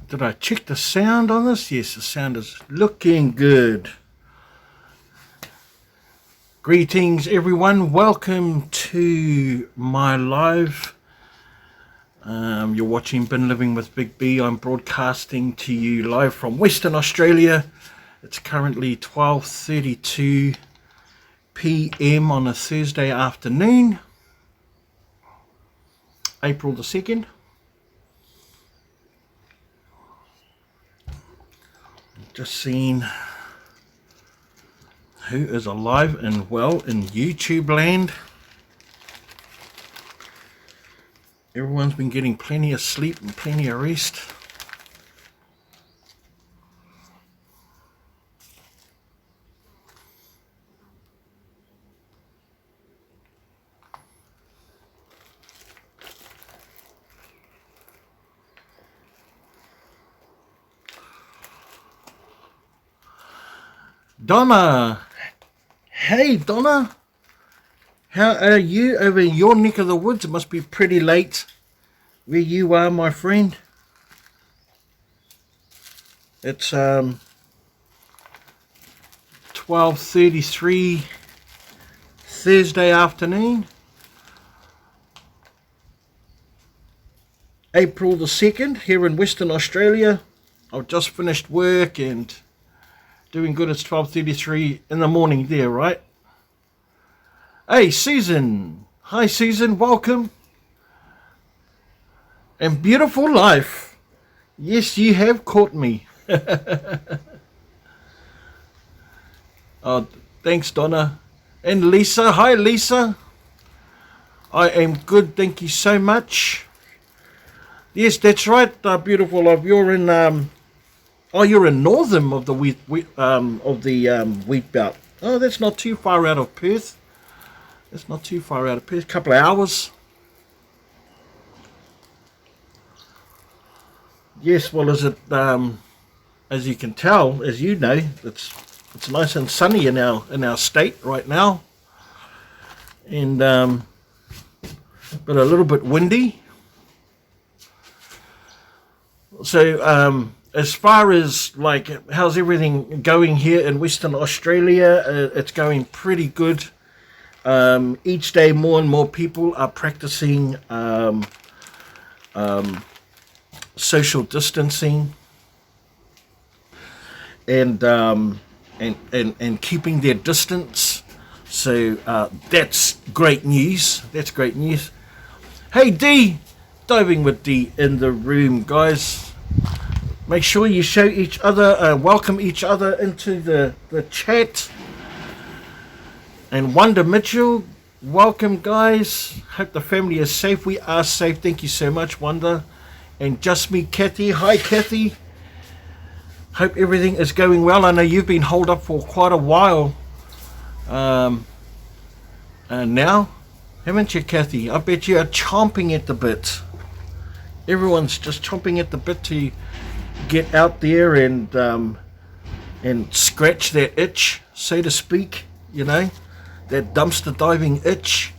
Did I check the sound on this? Yes, the sound is looking good. Greetings everyone, welcome to my live. You're watching Been Living with Big B. I'm broadcasting to you live from Western Australia. It's currently 12:32 p.m. on a Thursday afternoon, April the 2nd. Just seeing who is alive and well in YouTube land. Everyone's been getting plenty of sleep and plenty of rest. Donna, hey Donna, how are you over in your neck of the woods? It must be pretty late where you are, my friend. It's 12:33 Thursday afternoon, April the 2nd, here in Western Australia. I've just finished work and doing good. It's 12:33 in the morning there, right? Hey, Susan. Hi, Susan. Welcome. And beautiful life. Yes, you have caught me. Oh, thanks, Donna. And Lisa. Hi, Lisa. I am good. Thank you so much. Yes, that's right. Beautiful life. You're in oh, you're in northern of the wheat belt. Oh, that's not too far out of Perth. That's not too far out of Perth. A couple of hours. Yes, well, as it as you can tell, as you know, it's nice and sunny in our state right now, and but a little bit windy. So as far as like how's everything going here in Western Australia, it's going pretty good. Each day more and more people are practicing social distancing and keeping their distance. So that's great news. That's great news. Hey D, diving with D in the room, guys. Make sure you show each other, welcome each other into the chat. And Wanda Mitchell, welcome, guys. Hope the family is safe. We are safe. Thank you so much, Wanda. And Just Me, Kathy. Hi, Kathy. Hope everything is going well. I know you've been holed up for quite a while now, haven't you, Kathy? I bet you are chomping at the bit. Everyone's just chomping at the bit to get out there and scratch that itch, so to speak. You know, that dumpster diving itch.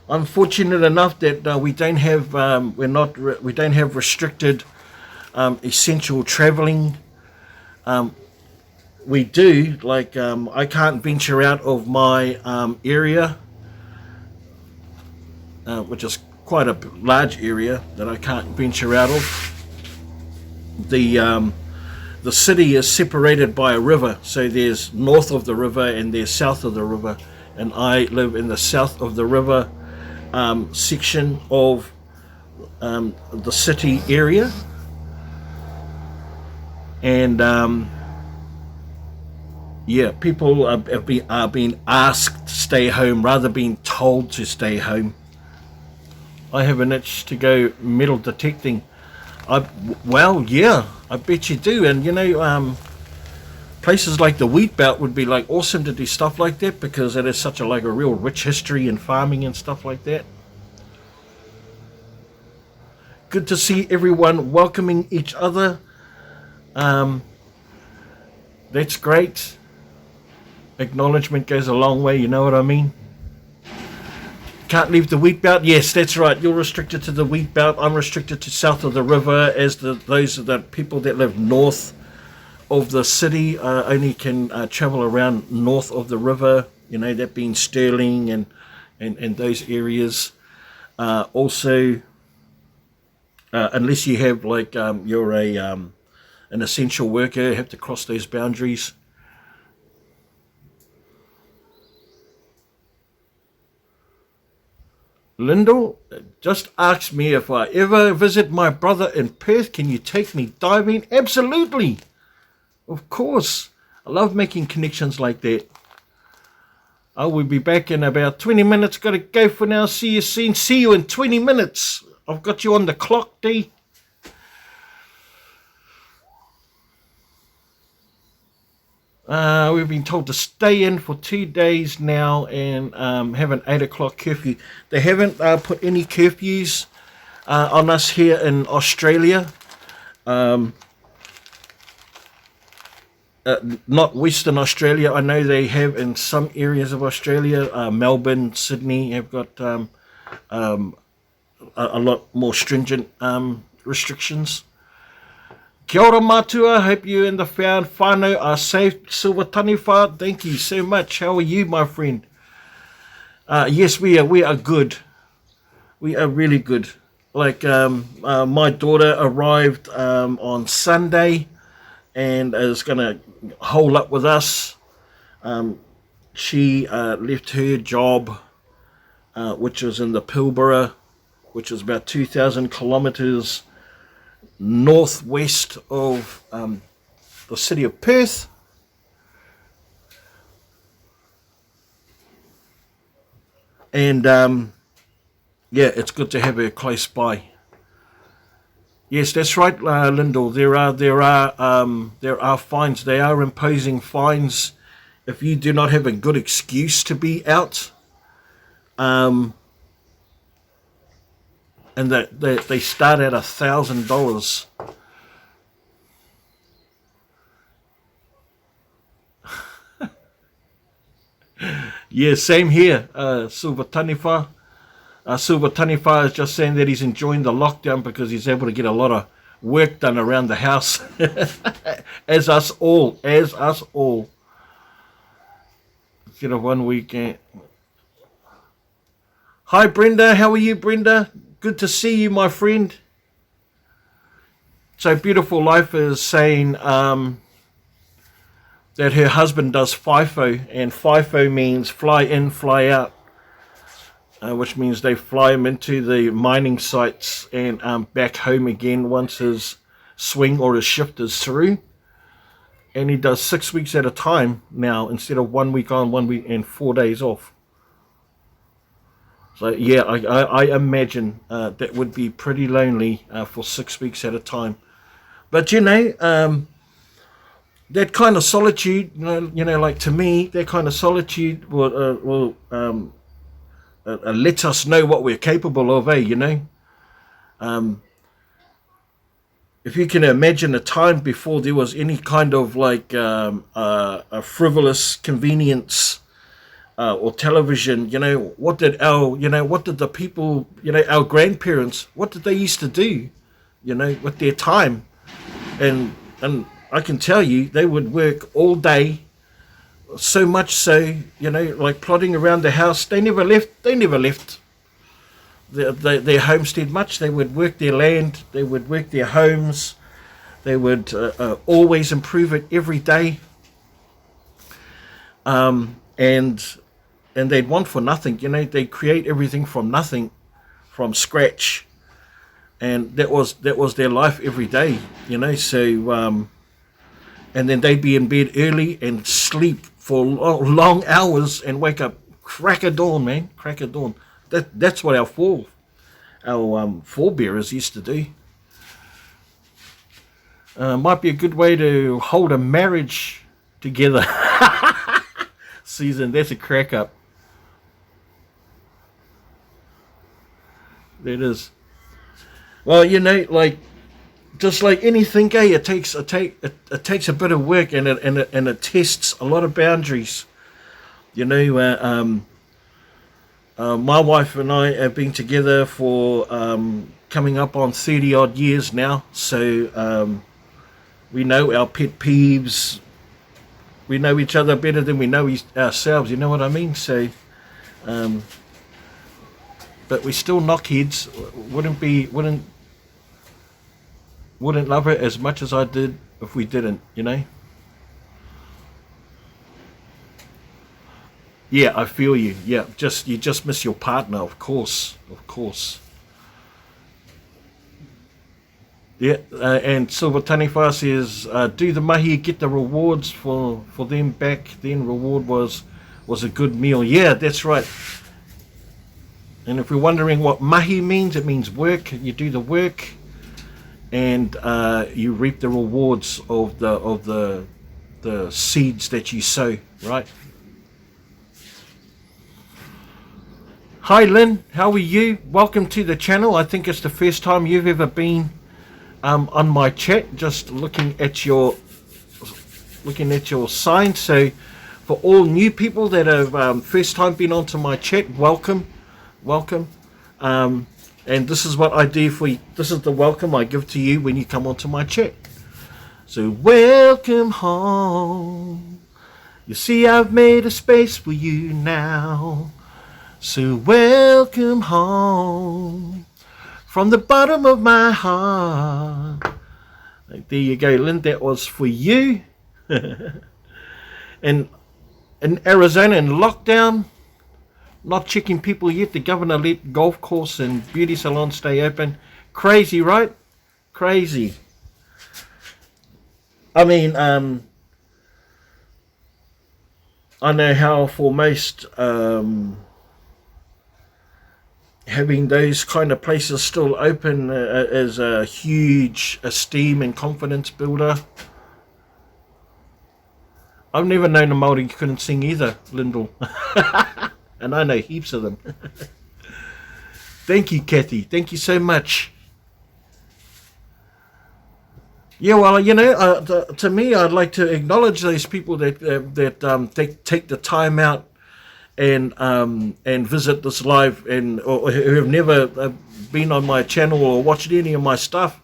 I'm fortunate enough that we don't have we don't have restricted essential traveling. We do, like I can't venture out of my area, which is quite a large area that I can't venture out of. The city is separated by a river, so there's north of the river and there's south of the river, and I live in the south of the river section of the city area, and yeah, people are being asked to stay home rather than being told to stay home. I have an itch to go metal detecting. Well, yeah, I bet you do. And you know, places like the wheat belt would be like awesome to do stuff like that, because it is such a like a real rich history in farming and stuff like that. Good to see everyone welcoming each other. That's great. Acknowledgement goes a long way, you know what I mean? Can't leave the wheat belt. Yes, that's right. You're restricted to the wheat belt. I'm restricted to south of the river, as those are the people that live north of the city only can travel around north of the river. You know, that being Stirling and those areas. Also, unless you have like you're an essential worker, you have to cross those boundaries. Lyndall just asked me if I ever visit my brother in Perth, can you take me diving? Absolutely. Of course. I love making connections like that. I will be back in about 20 minutes. Got to go for now. See you soon. See you in 20 minutes. I've got you on the clock, D. We've been told to stay in for 2 days now and have an 8 o'clock curfew. They haven't put any curfews on us here in Australia. Not Western Australia. I know they have in some areas of Australia. Melbourne, Sydney have got a lot more stringent restrictions. Kia ora matua, hope you and the whānau are safe. Silver Taniwha, thank you so much. How are you, my friend? Yes, we are good. We are really good. Like my daughter arrived on Sunday and is going to hole up with us. She left her job, which was in the Pilbara, which is about 2,000 kilometres northwest of the city of Perth. And yeah, it's good to have her close by. Yes, that's right, Lyndall. There are fines. They are imposing fines if you do not have a good excuse to be out. And they start at $1,000. Yeah, same here, Silver Taniwha. Silver Taniwha is just saying that he's enjoying the lockdown because he's able to get a lot of work done around the house. As us all. Get a 1 weekend. Hi, Brenda. How are you, Brenda? Good to see you, my friend. So Beautiful Life is saying that her husband does FIFO, and FIFO means fly in, fly out, which means they fly him into the mining sites and back home again once his swing or his shift is through. And he does 6 weeks at a time now instead of 1 week on, 1 week and 4 days off. So yeah, I imagine that would be pretty lonely for 6 weeks at a time. But you know, that kind of solitude, you know, like to me, that kind of solitude will let us know what we're capable of, you know. If you can imagine a time before there was any kind of like a frivolous convenience or television, you know, what did the people, you know, our grandparents, what did they used to do, you know, with their time? And I can tell you, they would work all day, so much so, you know, like plodding around the house. They never left their homestead much. They would work their land, they would work their homes, they would always improve it every day. And they'd want for nothing, you know, they'd create everything from nothing, from scratch. And that was their life every day, you know. So and then they'd be in bed early and sleep for long hours and wake up crack of dawn, man, crack of dawn. That's what our forebearers used to do. Might be a good way to hold a marriage together. Susan, that's a crack up. It is. Well, you know, like just like anything, it takes a bit of work, and it tests a lot of boundaries. You know, My wife and I have been together for coming up on 30 odd years now, so we know our pet peeves. We know each other better than we know ourselves. You know what I mean? So, but we still knock heads. Wouldn't love her as much as I did if we didn't. You know? Yeah, I feel you. Yeah, you just miss your partner, of course, of course. Yeah, and Silver Taniwha says, do the mahi get the rewards for them back then? Reward was a good meal. Yeah, that's right. And if you're wondering what mahi means, it means work. You do the work, and you reap the rewards of the seeds that you sow. Right. Hi Lynn, how are you? Welcome to the channel. I think it's the first time you've ever been on my chat. Just looking at your sign. So for all new people that have first time been onto my chat, welcome. And this is what I do for you. This is the welcome I give to you when you come onto my chat. So welcome home. You see, I've made a space for you now. So welcome home from the bottom of my heart. There you go, Lynn. That was for you. And in Arizona, in lockdown, not checking people yet. The governor let golf course and beauty salon stay open. Crazy, right? Crazy. I mean, I know how for most having those kind of places still open is a huge esteem and confidence builder. I've never known a Māori who couldn't sing either, Lyndall. And I know heaps of them. Thank you, Kathy. Thank you so much. Yeah, well, you know, to me, I'd like to acknowledge those people that take the time out and visit this live, or who have never been on my channel or watched any of my stuff,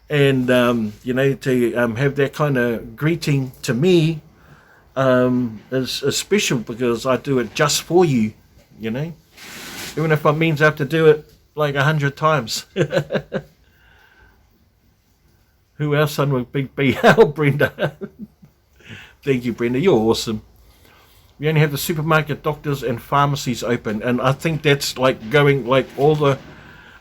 and you know, to have that kind of greeting to me is special, because I do it just for you, you know, even if it means I have to do it like 100 times. Who else son would be? Oh, Brenda. Thank you, Brenda. You're awesome. We only have the supermarket, doctors, and pharmacies open, and I think that's like going like all the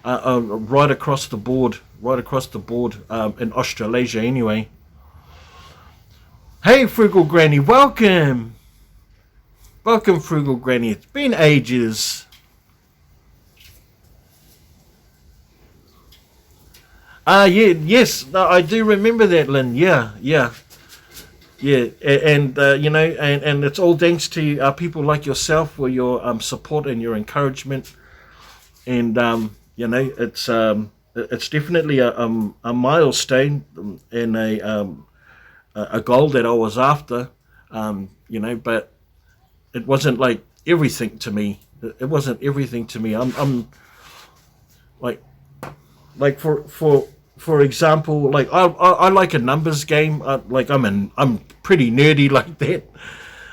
right across the board, in Australasia anyway. Hey, Frugal Granny, welcome, Frugal Granny. It's been ages. Yes, no, I do remember that, Lynn. Yeah. And you know, and it's all thanks to people like yourself for your support and your encouragement. And you know, it's definitely a milestone and a goal that I was after. You know, but it wasn't like everything to me. It wasn't everything to me. I'm like for example, like I like a numbers game. Like I'm pretty nerdy like that.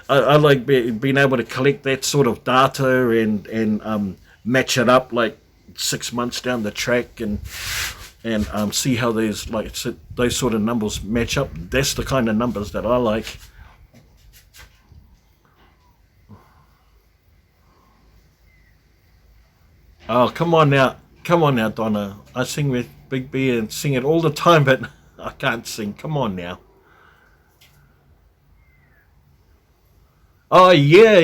I like being able to collect that sort of data and match it up like 6 months down the track and see how those sort of numbers match up. That's the kind of numbers that I like. Oh, come on now, Donna. I sing with Big B and sing it all the time, but I can't sing. Come on now. Oh yeah,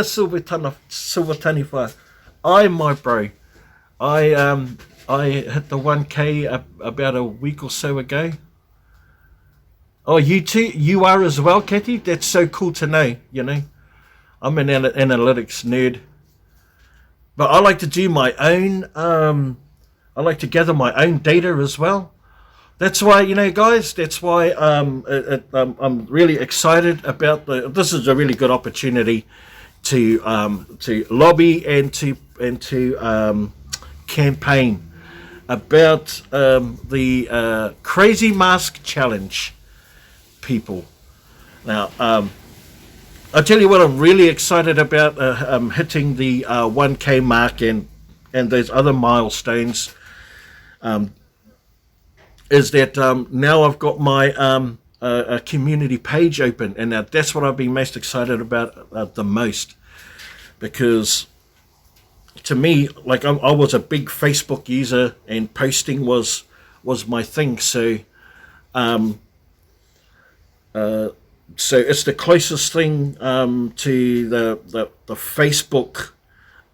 Silver Taniwha. My bro. I hit the 1K about a week or so ago. Oh, you too? You are as well, Kathy? That's so cool to know, you know. I'm an analytics nerd. But I like to do my own, I like to gather my own data as well. That's why, you know, guys, that's why I'm really excited about this is a really good opportunity to lobby and to campaign about the crazy mask challenge, people. Now, I'll tell you what I'm really excited about, hitting the 1K mark and those other milestones, is that now I've got my a community page open, and now that's what I've been most excited about the most, because to me, like I was a big Facebook user and posting was my thing, so so it's the closest thing to the Facebook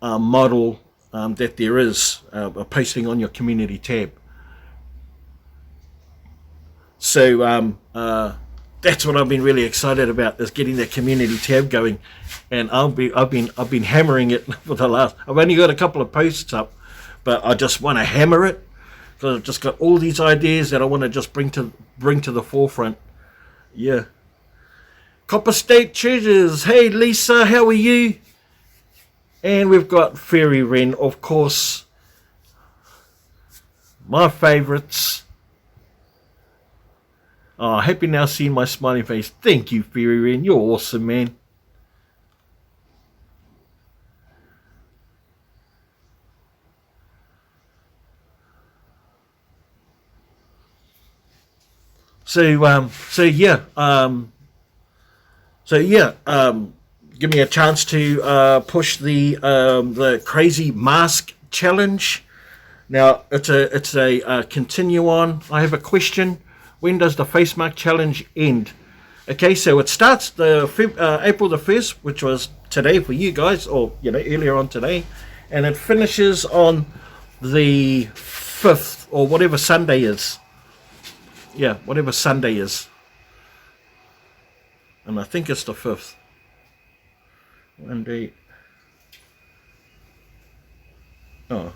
model that there is, posting on your community tab. So that's what I've been really excited about, is getting that community tab going, and I've been hammering it for the last. I've only got a couple of posts up, but I just want to hammer it, because I've just got all these ideas that I want to just bring to the forefront. Yeah. Copper State Treasures. Hey Lisa, how are you? And we've got Fairy Wren, of course, my favourites. Oh, happy now seeing my smiling face. Thank you, Fairy Wren. You're awesome, man. So yeah. Give me a chance to push the crazy mask challenge. Now it's a continue on. I have a question. When does the face mask challenge end? Okay, so it starts April the 1st, which was today for you guys, or earlier on today, and it finishes on the 5th, or whatever Sunday is. Yeah, whatever Sunday is. And I think it's the 5th. Monday. Oh.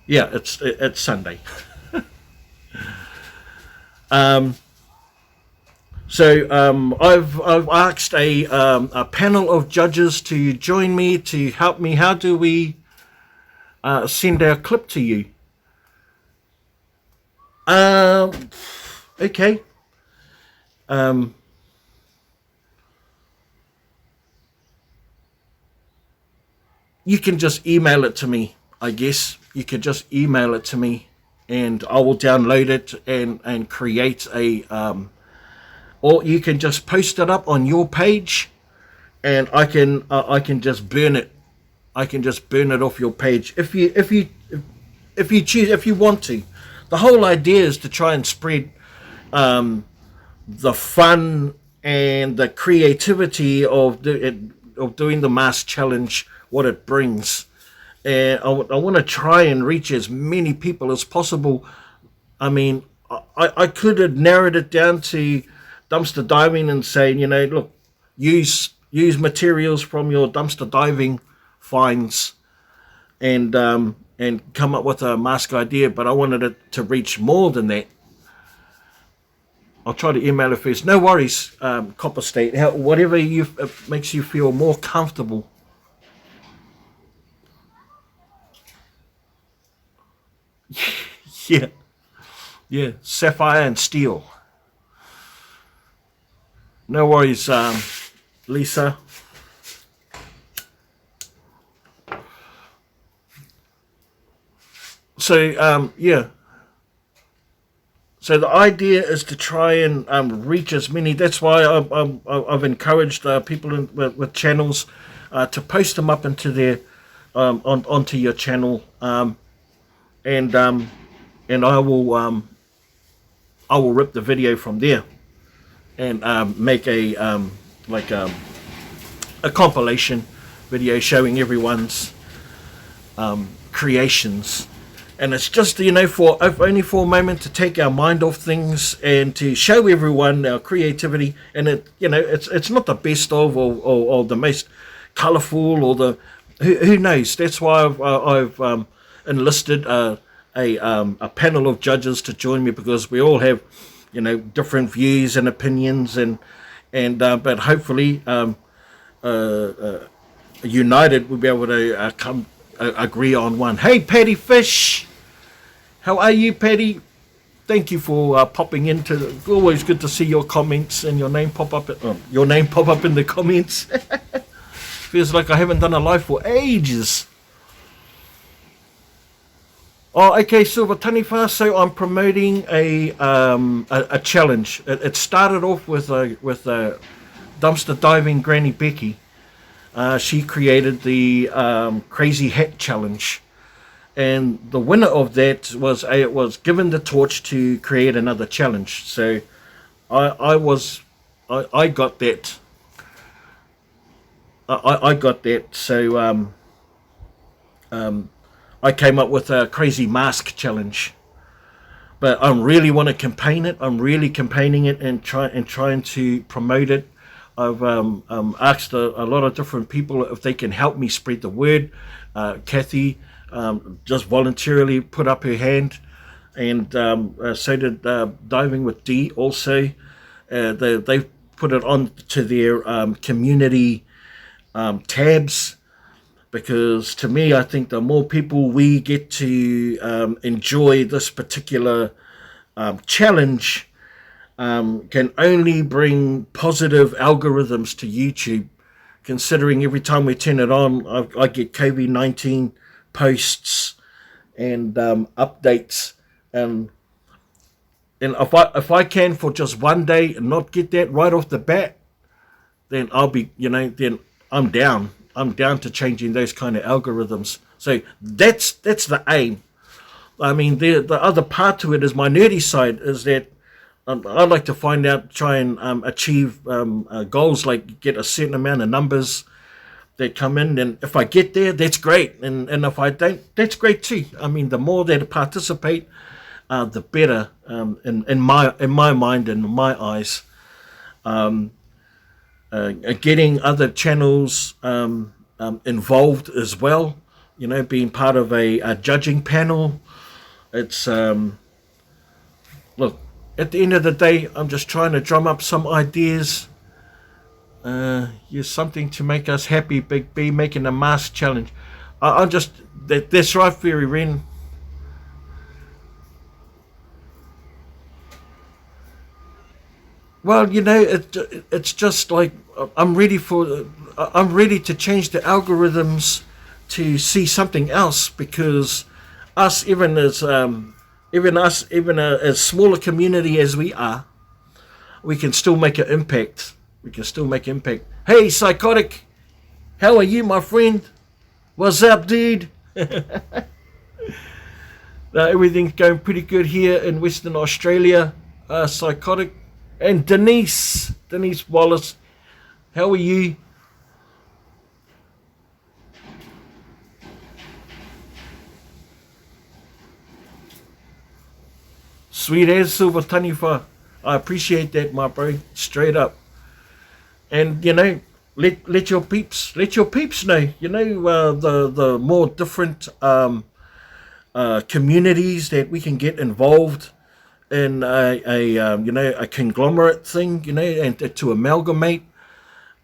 Yeah, it's Sunday. I've asked a panel of judges to join me to help me. How do we send our clip to you? Okay. You can just email it to me, I guess. You could just email it to me, and I will download it and create a or you can just post it up on your page, and I can just burn it. I can just burn it off your page if you choose, if you want to. The whole idea is to try and spread the fun and the creativity of doing the mask challenge, what it brings. And I want to try and reach as many people as possible. I mean, I could have narrowed it down to dumpster diving and saying, look, use materials from your dumpster diving finds and come up with a mask idea. But I wanted it to reach more than that. I'll try to email it first. No worries, Copper State. Whatever makes you feel more comfortable. Yeah, sapphire and steel. No worries, Lisa. So yeah. So the idea is to try and reach as many. That's why I've encouraged people with channels to post them up into their onto your channel, and I will rip the video from there and make a compilation video showing everyone's creations. And it's just, only for a moment to take our mind off things and to show everyone our creativity. And it's not the best of or the most colourful or the who knows. That's why I've enlisted a panel of judges to join me, because we all have different views and opinions, and and but hopefully united we'll be able to come agree on one. Hey, Patty Fish, how are you, Patty? Thank you for popping into. Always good to see your comments and your name pop up. Your name pop up in the comments. Feels like I haven't done a live for ages. Oh, okay, Silver Taniwha. So I'm promoting a challenge. It started off with a dumpster diving Granny Becky. She created the Crazy Hat Challenge, and the winner of that was given the torch to create another challenge. So I got that. I got that. So I came up with a Crazy Mask Challenge. But I really want to campaign it. I'm really campaigning it and trying to promote it. I've asked a lot of different people if they can help me spread the word. Kathy just voluntarily put up her hand, and so did Diving with D also. They've put it on to their community tabs, because to me, I think the more people we get to enjoy this particular challenge, can only bring positive algorithms to YouTube, considering every time we turn it on, I get COVID-19 posts and updates. And if I can for just one day and not get that right off the bat, then I'll be, then I'm down. I'm down to changing those kind of algorithms. So that's the aim. I mean, the other part to it is my nerdy side, is that I'd like to try and achieve goals, like get a certain amount of numbers that come in. And if I get there, that's great. And if I don't, that's great too. I mean, the more that participate, the better, in my mind and in my eyes. Getting other channels involved as well, being part of a judging panel. It's look, at the end of the day, I'm just trying to drum up some ideas. Use something to make us happy. Big B making a mask challenge. I'm just that's right, Fairy Wren. Well, it's just like I'm ready to change the algorithms to see something else, because us, even as a smaller community as we are, we can still make an impact. Hey, Psychotic, how are you, my friend? What's up, dude? Everything's going pretty good here in Western Australia. Psychotic. And Denise Wallace, how are you? Sweet as Silver Taniwha. I appreciate that, my bro. Straight up. And let your peeps know. The more different communities that we can get involved in a conglomerate thing, and to amalgamate.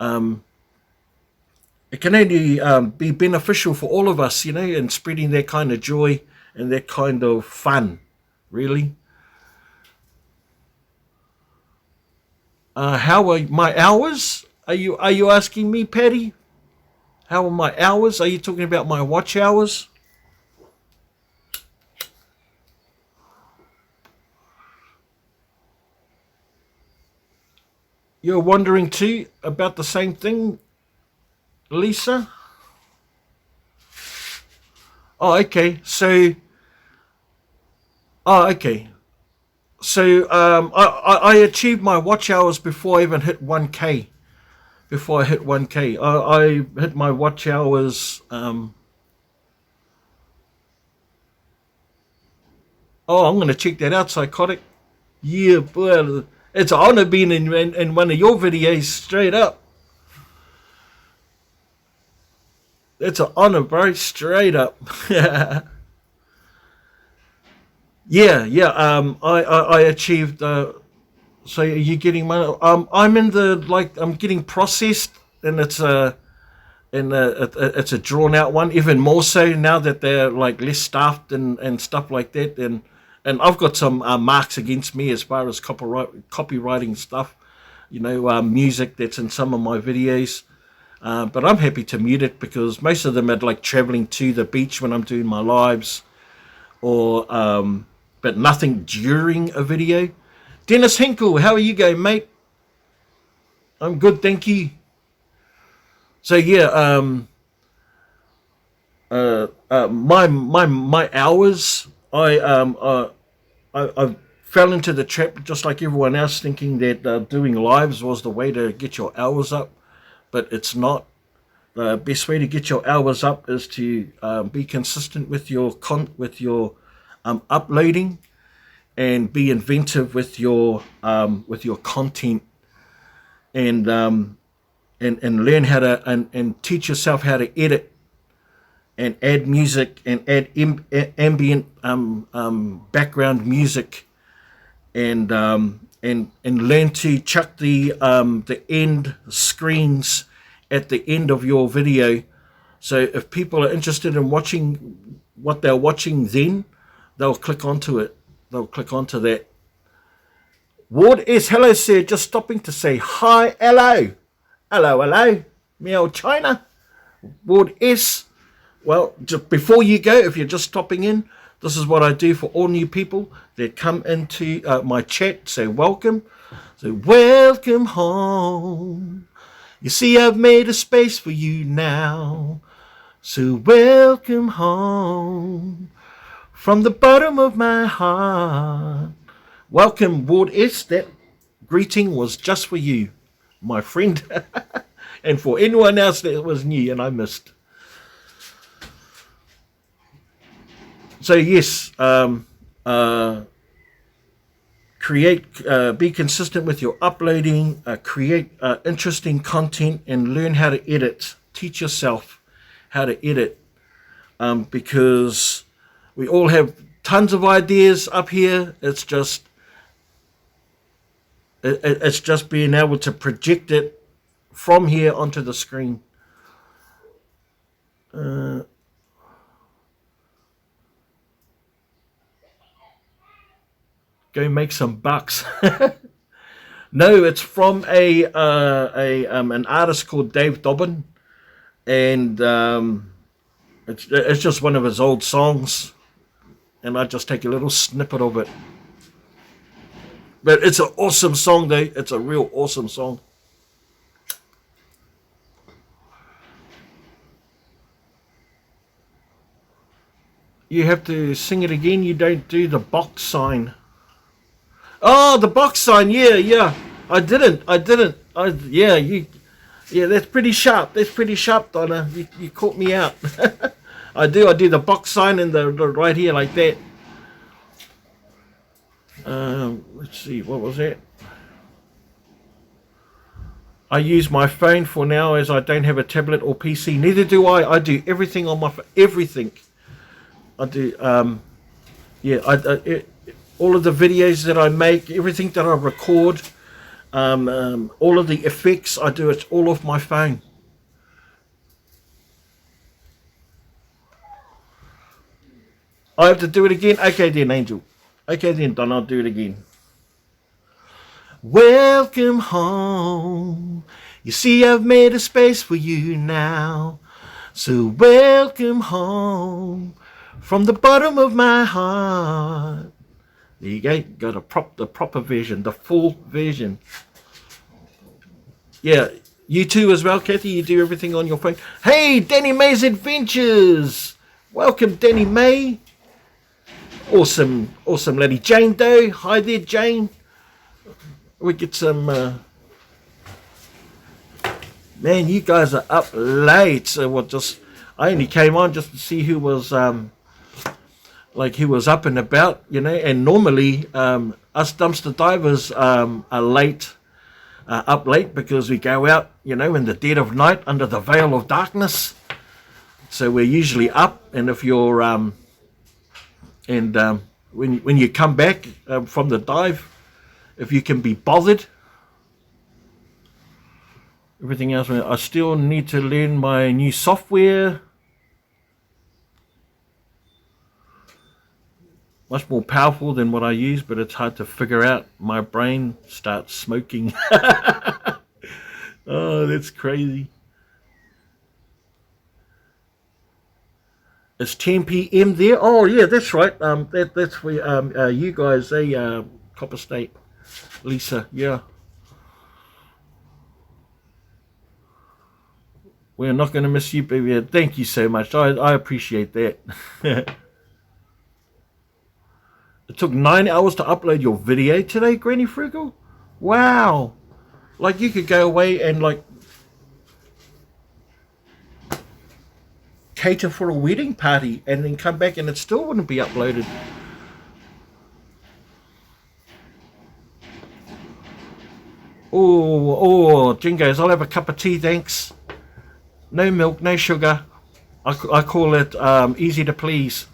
It can only be beneficial for all of us, in spreading that kind of joy and that kind of fun, really. How are my hours? Are you asking me, Patty? How are my hours? Are you talking about my watch hours? You're wondering too about the same thing, Lisa? Oh, okay. Okay. So I achieved my watch hours before I even hit 1K. Before I hit 1K, I hit my watch hours. I'm going to check that out, Psychotic. Yeah, boy, it's an honor being in one of your videos, straight up. It's an honor, bro, straight up. Yeah. I achieved So are you getting money? I'm in the I'm getting processed, and it's a drawn out one. Even more so now that they're like less staffed and stuff like that. And I've got some marks against me as far as copywriting stuff. Music that's in some of my videos. But I'm happy to mute it because most of them are like traveling to the beach when I'm doing my lives, or but nothing during a video. Dennis Hinkle, how are you going, mate? I'm good, thank you. So yeah, my hours, I fell into the trap just like everyone else, thinking that doing lives was the way to get your hours up, but it's not. The best way to get your hours up is to be consistent with your uploading, and be inventive with your content, and learn how to and teach yourself how to edit and add music and add ambient background music, and learn to chuck the end screens at the end of your video. So if people are interested in watching what they're watching, then they'll click onto it. They'll click onto that. Ward S, hello sir, just stopping to say hi, hello. Hello, meow China. Ward S, well, just before you go, if you're just stopping in, this is what I do for all new people that come into my chat. Say welcome. Say welcome home. You see, I've made a space for you now. So welcome home from the bottom of my heart. Welcome, Ward S. That greeting was just for you, my friend, and for anyone else that was new and I missed. So yes, be consistent with your uploading, create interesting content, and learn how to edit. Teach yourself how to edit, because we all have tons of ideas up here. It's just being able to project it from here onto the screen. Go make some bucks. No, it's from an artist called Dave Dobbin, and it's just one of his old songs, and I just take a little snippet of it. But it's an awesome song, though. It's a real awesome song. You have to sing it again. You don't do the box sign. Oh, the box sign. Yeah. I didn't. Yeah, that's pretty sharp. That's pretty sharp, Donna. You caught me out. I do the box sign in the right here like that. Let's see, what was that? I use my phone for now, as I don't have a tablet or PC. Neither do I. I do everything on my phone. Everything. I do. All of the videos that I make, everything that I record, all of the effects, I do it all off my phone. I have to do it again? Okay then, Angel. Okay then, Don, I'll do it again. Welcome home. You see, I've made a space for you now. So welcome home from the bottom of my heart. There you go. Got the proper version, the full version. Yeah, you too as well, Kathy. You do everything on your phone. Hey, Danny May's Adventures. Welcome, Danny May. Awesome lady. Jane Doe. Hi there, Jane. We get some... Man, you guys are up late. So I only came on just to see who was... who was up and about, and normally us dumpster divers are up late because we go out, in the dead of night under the veil of darkness. So we're usually up, and if you're when you come back from the dive, if you can be bothered. Everything else, I still need to learn my new software. Much more powerful than what I use, but it's hard to figure out. My brain starts smoking. Oh, that's crazy. It's 10 p.m. there. Oh, yeah, that's right. That's where you guys, Copper State, Lisa, yeah. We're not going to miss you, baby. Thank you so much. I appreciate that. It took 9 hours to upload your video today, Granny Frugal? Wow. Like, you could go away and, like, cater for a wedding party and then come back and it still wouldn't be uploaded. Oh, Jingos, I'll have a cup of tea, thanks. No milk, no sugar. I call it easy to please.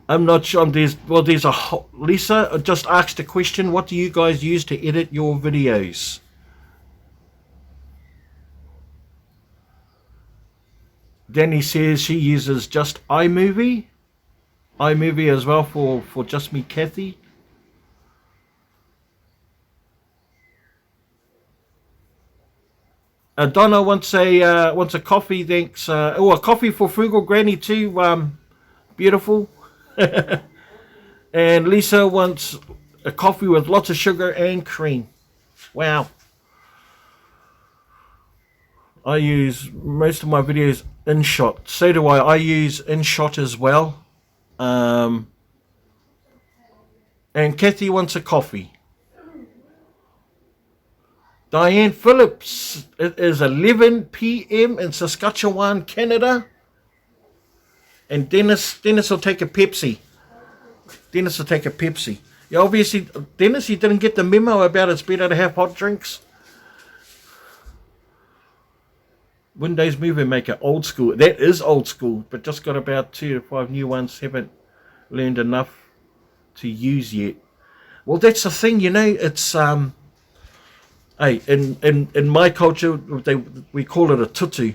I'm not sure. There's a Lisa just asked a question. What do you guys use to edit your videos? Danny says she uses just iMovie as well for Just Me Kathy. Donna wants a coffee, thanks. A coffee for Frugal Granny too. Beautiful. And Lisa wants a coffee with lots of sugar and cream. Wow. I use most of my videos InShot. So do I. I use InShot as well. And Kathy wants a coffee. Diane Phillips, it is 11 p.m. in Saskatchewan, Canada. And Dennis will take a Pepsi. Dennis will take a Pepsi. Yeah, obviously, Dennis, you didn't get the memo about it's better to have hot drinks. Windows Movie Maker, old school. That is old school, but just got about 2 to 5 new ones. Haven't learned enough to use yet. Well, that's the thing, you know. It's hey, in my culture, we call it a tutu,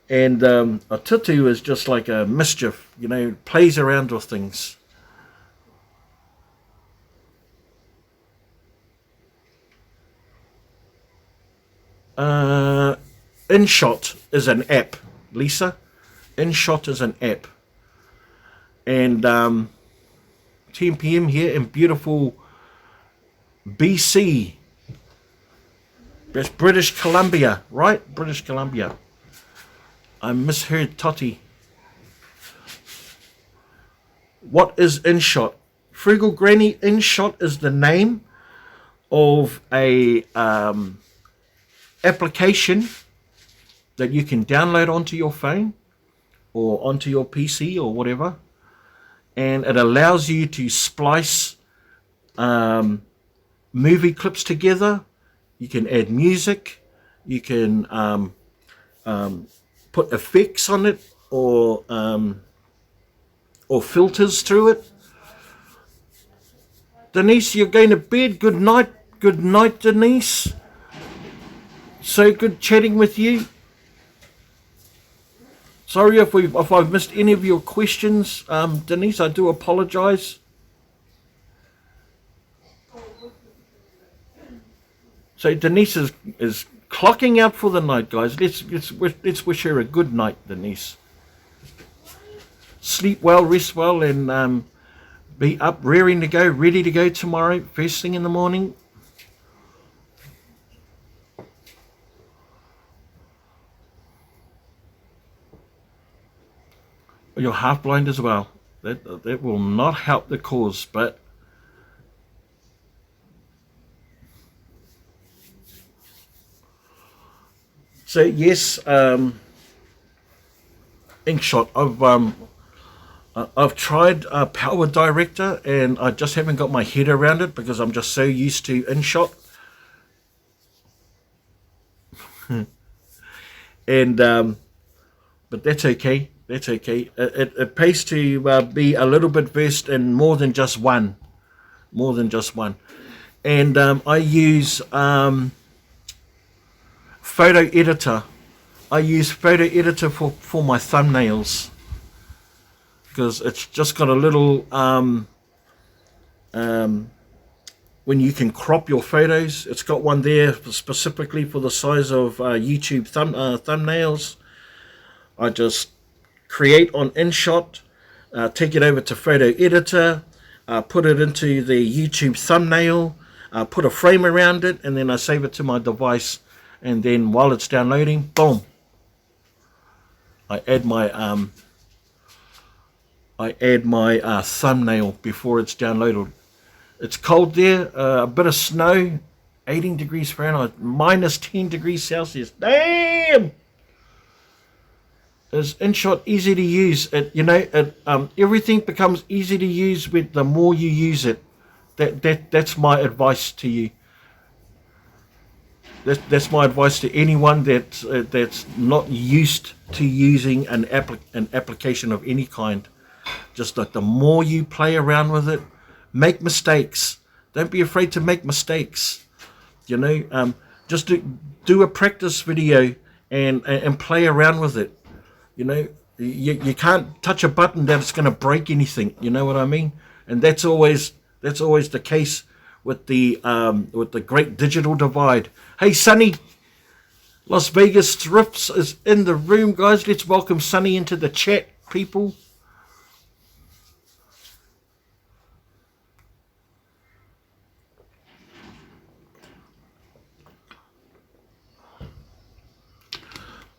and a tutu is just like a mischief, you know, plays around with things. InShot is an app, Lisa. InShot is an app. And 10 p.m. here in beautiful BC. That's British Columbia, right? British Columbia. I misheard Totty. What is InShot? Frugal Granny, InShot is the name of a application that you can download onto your phone or onto your PC or whatever, and it allows you to splice movie clips together. You can add music, you can put effects on it or filters through it. Denise, you're going to bed. Good night, Denise. So good chatting with you. Sorry if I've missed any of your questions, Denise. I do apologise. So Denise is clocking out for the night, guys. Let's wish her a good night, Denise. Sleep well, rest well, and be up, ready to go tomorrow, first thing in the morning. You're half blind as well. That will not help the cause, but so yes, InShot. I've tried Power Director and I just haven't got my head around it because I'm just so used to InShot. And but that's okay. That's okay. It pays to be a little bit versed in more than just one. More than just one. And I use photo editor. I use photo editor for my thumbnails, because it's just got a little when you can crop your photos. It's got one there specifically for the size of YouTube thumbnails. I just create on InShot, take it over to photo editor, put it into the YouTube thumbnail, put a frame around it, and then I save it to my device. And then while it's downloading, boom, I add my thumbnail before it's downloaded. It's cold there, a bit of snow, 18 degrees Fahrenheit, minus 10 degrees Celsius. Damn! Is InShot easy to use? Everything becomes easy to use with the more you use it. That's my advice to you. That's my advice to anyone that's not used to using an application of any kind. Just like the more you play around with it, make mistakes. Don't be afraid to make mistakes. Just do a practice video and play around with it. You can't touch a button that's going to break anything. You know what I mean? And that's always the case with the great digital divide. Hey, Sonny, Las Vegas Thrifts is in the room, guys. Let's welcome Sonny into the chat, people.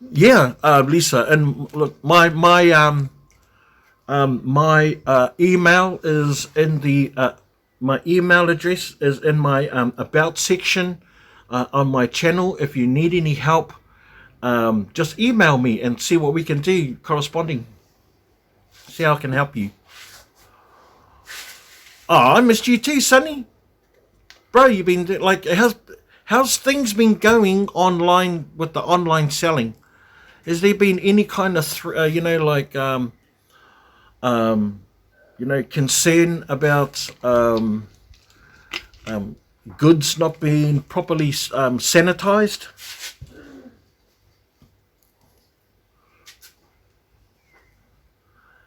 Yeah, Lisa, and look, my email is in the my email address is in my about section on my channel. If you need any help, just email me and see what we can do corresponding. See how I can help you. Oh, I missed you too, Sonny. Bro, you've been like, how's things been going online with the online selling? Has there been any kind of concern about goods not being properly sanitized?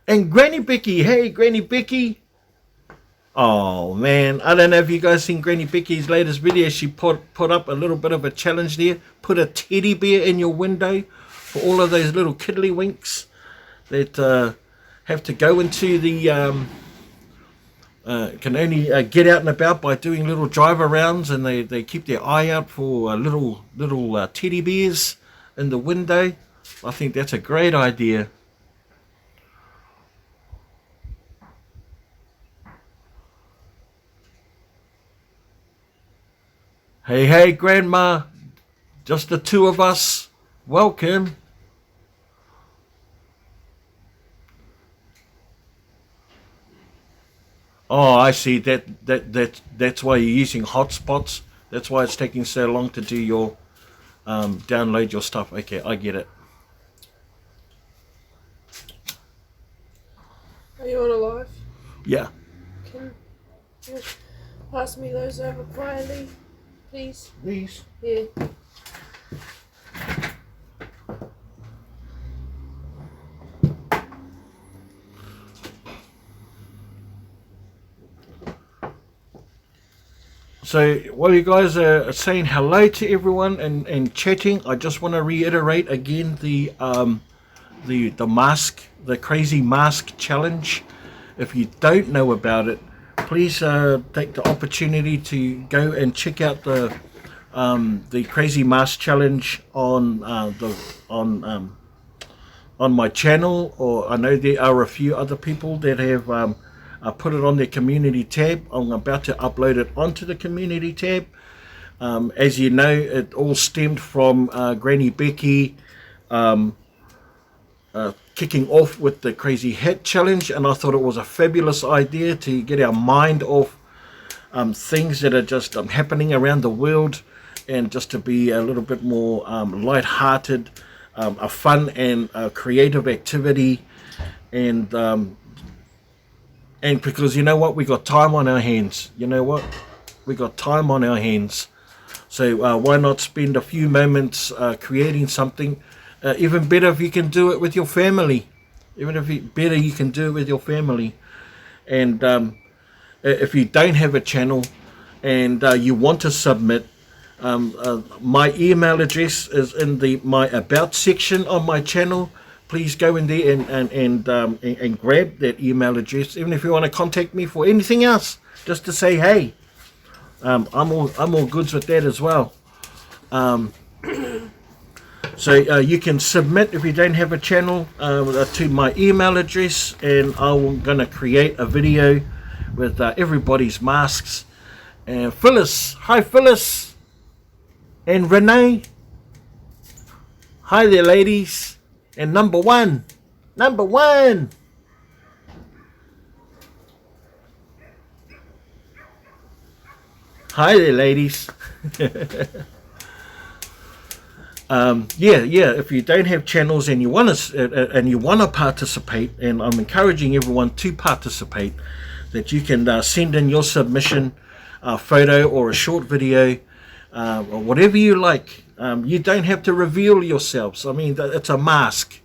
And Granny Becky, hey Granny Becky. Oh man, I don't know if you guys seen Granny Becky's latest video. She put up a little bit of a challenge there. Put a teddy bear in your window for all of those little kiddlywinks that have to go into the can only get out and about by doing little drive arounds, and they keep their eye out for little teddy bears in the window. I think that's a great idea. Hey, Grandma, just the two of us. Welcome. Oh, I see. That's why you're using hotspots. That's why it's taking so long to do your download your stuff. Okay, I get it. Are you on a live? Yeah. Can you pass me those over quietly, please? These? Yeah. So while you guys are saying hello to everyone and chatting, I just want to reiterate again the mask, the crazy mask challenge. If you don't know about it, please take the opportunity to go and check out the crazy mask challenge on my channel. Or I know there are a few other people that have put it on their community tab. I'm about to upload it onto the community tab. As you know, it all stemmed from Granny Becky kicking off with the crazy hat challenge, and I thought it was a fabulous idea to get our mind off things that are just happening around the world, and just to be a little bit more light-hearted, a fun and creative activity and because you know what, we got time on our hands. You know what, we got time on our hands. So why not spend a few moments creating something? Even better if you can do it with your family. Even if better you can do it with your family. And if you don't have a channel and you want to submit, my email address is in my about section on my channel. Please go in there and grab that email address. Even if you want to contact me for anything else, just to say hey, I'm all goods with that as well. So you can submit if you don't have a channel to my email address, and I'm gonna create a video with everybody's masks. And Phyllis, hi Phyllis, and Renee, hi there ladies, and number one, hi there ladies. Yeah. If you don't have channels and you want to participate, and I'm encouraging everyone to participate, that you can send in your submission, photo or a short video, or whatever you like. You don't have to reveal yourselves. I mean, it's a mask.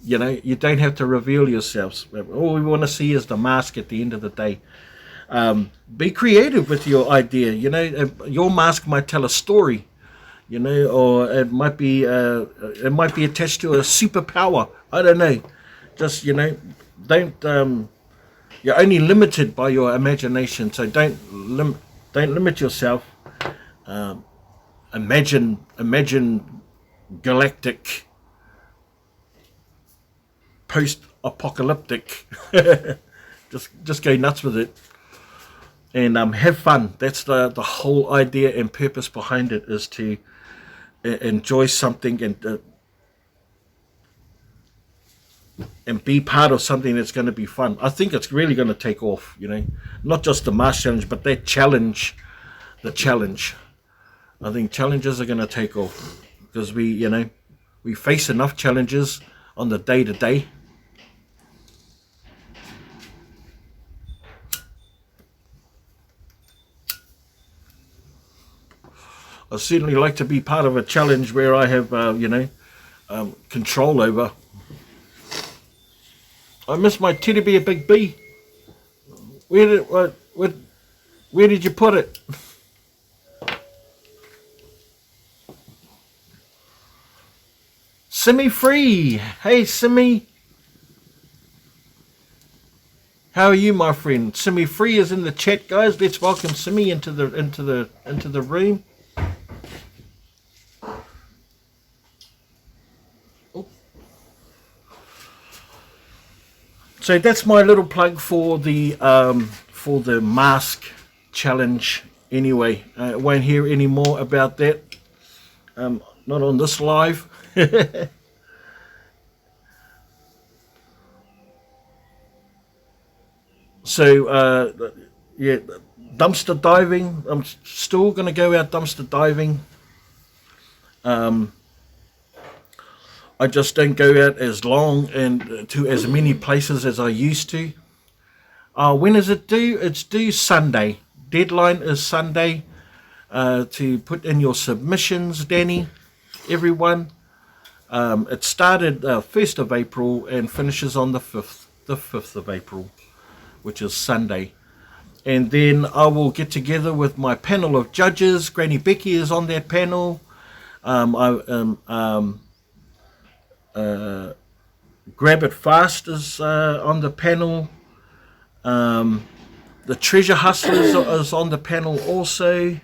You know, you don't have to reveal yourselves. All we want to see is the mask at the end of the day. Be creative with your idea. You know, your mask might tell a story. You know, or it might be attached to a superpower. I don't know. Just, you know, don't. You're only limited by your imagination, so don't limit yourself. Imagine galactic, post-apocalyptic. just go nuts with it, and have fun. That's the whole idea and purpose behind it, is to enjoy something and be part of something that's going to be fun. I think it's really going to take off, you know, not just the mask challenge, but that challenge, the challenge. I think challenges are going to take off because we face enough challenges on the day to day. I certainly like to be part of a challenge where I have, control over. I miss my teddy bear, Big B. Where did you put it? Simmy Free. Hey, Simmy. How are you, my friend? Simmy Free is in the chat, guys. Let's welcome Simmy into the room. So that's my little plug for the mask challenge. Anyway, won't hear any more about that. Not on this live. So yeah, dumpster diving. I'm still going to go out dumpster diving. I just don't go out as long and to as many places as I used to. When is it due? It's due Sunday. Deadline is Sunday to put in your submissions, Danny, everyone. It started 1st of April and finishes on the 5th of April, which is Sunday. And then I will get together with my panel of judges. Granny Becky is on that panel. Grab It Fast is on the panel. The Treasure Hustlers is on the panel also.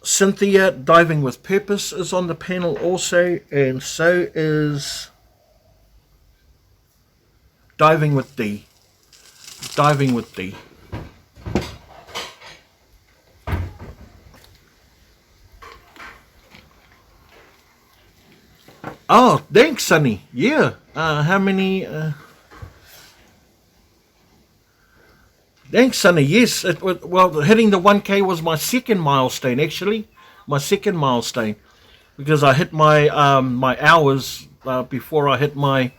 Cynthia, Diving with Purpose, is on the panel also, and so is Diving with D. Diving with D. Oh, thanks, Sonny. Yeah. How many? Thanks, Sonny. Yes. Well, hitting the 1K was my second milestone, actually. My second milestone. because I hit my my hours before I hit my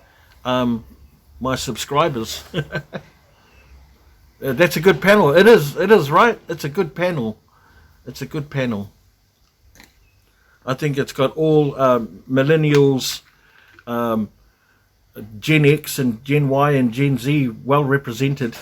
my subscribers. That's a good panel. It is. It is, right. It's a good panel. It's a good panel. I think it's got all millennials, Gen X and Gen Y and Gen Z well represented.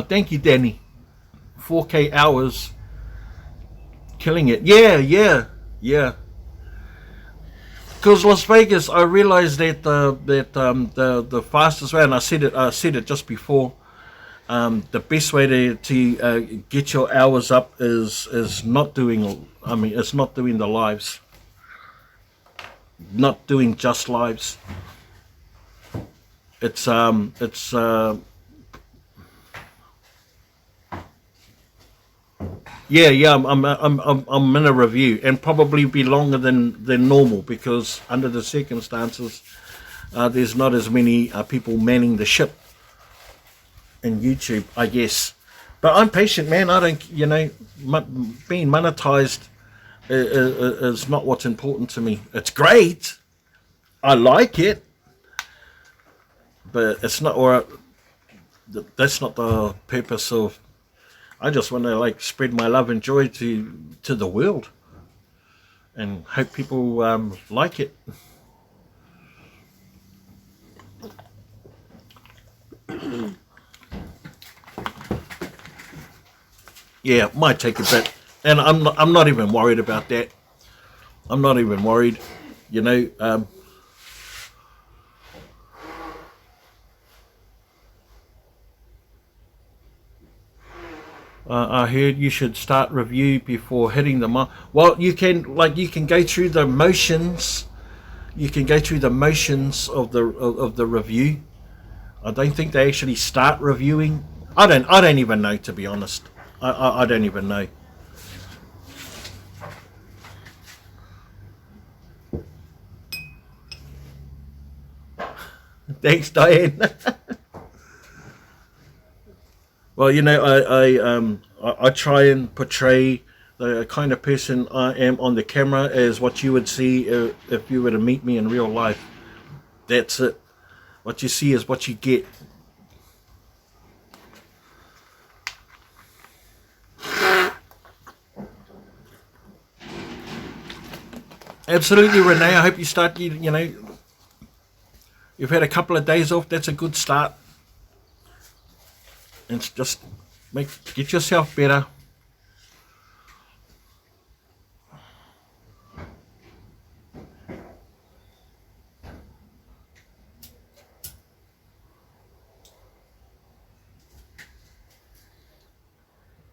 Thank you, Danny. 4K hours, killing it. Yeah, yeah, yeah. Because Las Vegas, I realized that the fastest way, and I said it just before. The best way to get your hours up is not doing. I mean, it's not doing the lives, not doing just lives. It's yeah. I'm in a review, and probably be longer than normal because under the circumstances, there's not as many people manning the ship in YouTube, I guess. But I'm patient, man. I don't, being monetized is not what's important to me. It's great. I like it, but it's not. Or that's not the purpose of. I just want to like spread my love and joy to the world, and hope people like it. Yeah, it might take a bit, and I'm not even worried about that. I'm not even worried, you know. I heard you should start review before hitting the mark. Well, you can go through the motions. You can go through the motions of the review. I don't think they actually start reviewing. I don't even know, to be honest. I don't even know. Thanks, Diane. Well, I try and portray the kind of person I am on the camera as what you would see if you were to meet me in real life. That's it. What you see is what you get. Absolutely, Renee. I hope you start. You've had a couple of days off. That's a good start. And just get yourself better.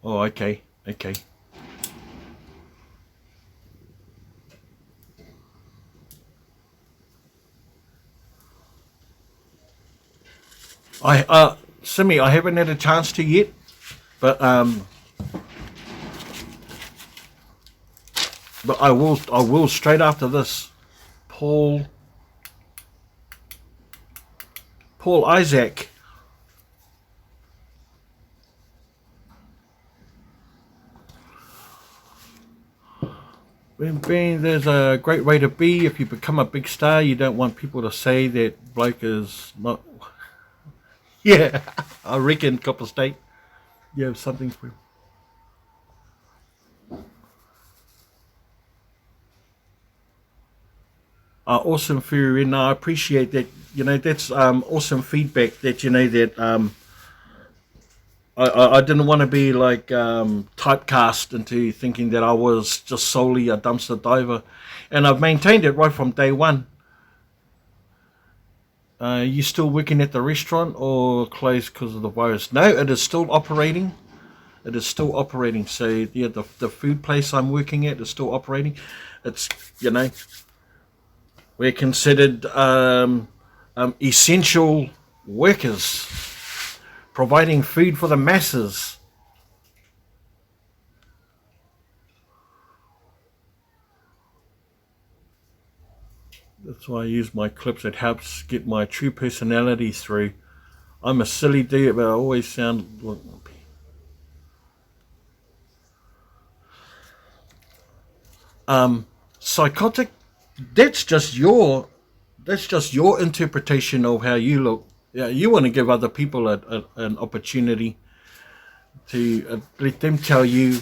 Oh, okay. Simi, I haven't had a chance to yet, but I will straight after this. Paul Isaac. Being there's a great way to be. If you become a big star, you don't want people to say that bloke is not. Yeah, I reckon Copper State. You have something for him. Awesome, Fury. And I appreciate that. That's awesome feedback. That that I didn't want to be like typecast into thinking that I was just solely a dumpster diver, and I've maintained it right from day one. You still working at the restaurant or closed because of the virus? No, it is still operating. It is still operating. So yeah, the food place I'm working at is still operating. It's we're considered essential workers, providing food for the masses. That's why I use my clips. It helps get my true personality through. I'm a silly dude, but I always sound like... Psychotic, that's just your interpretation of how you look. Yeah, you want to give other people an opportunity to let them tell you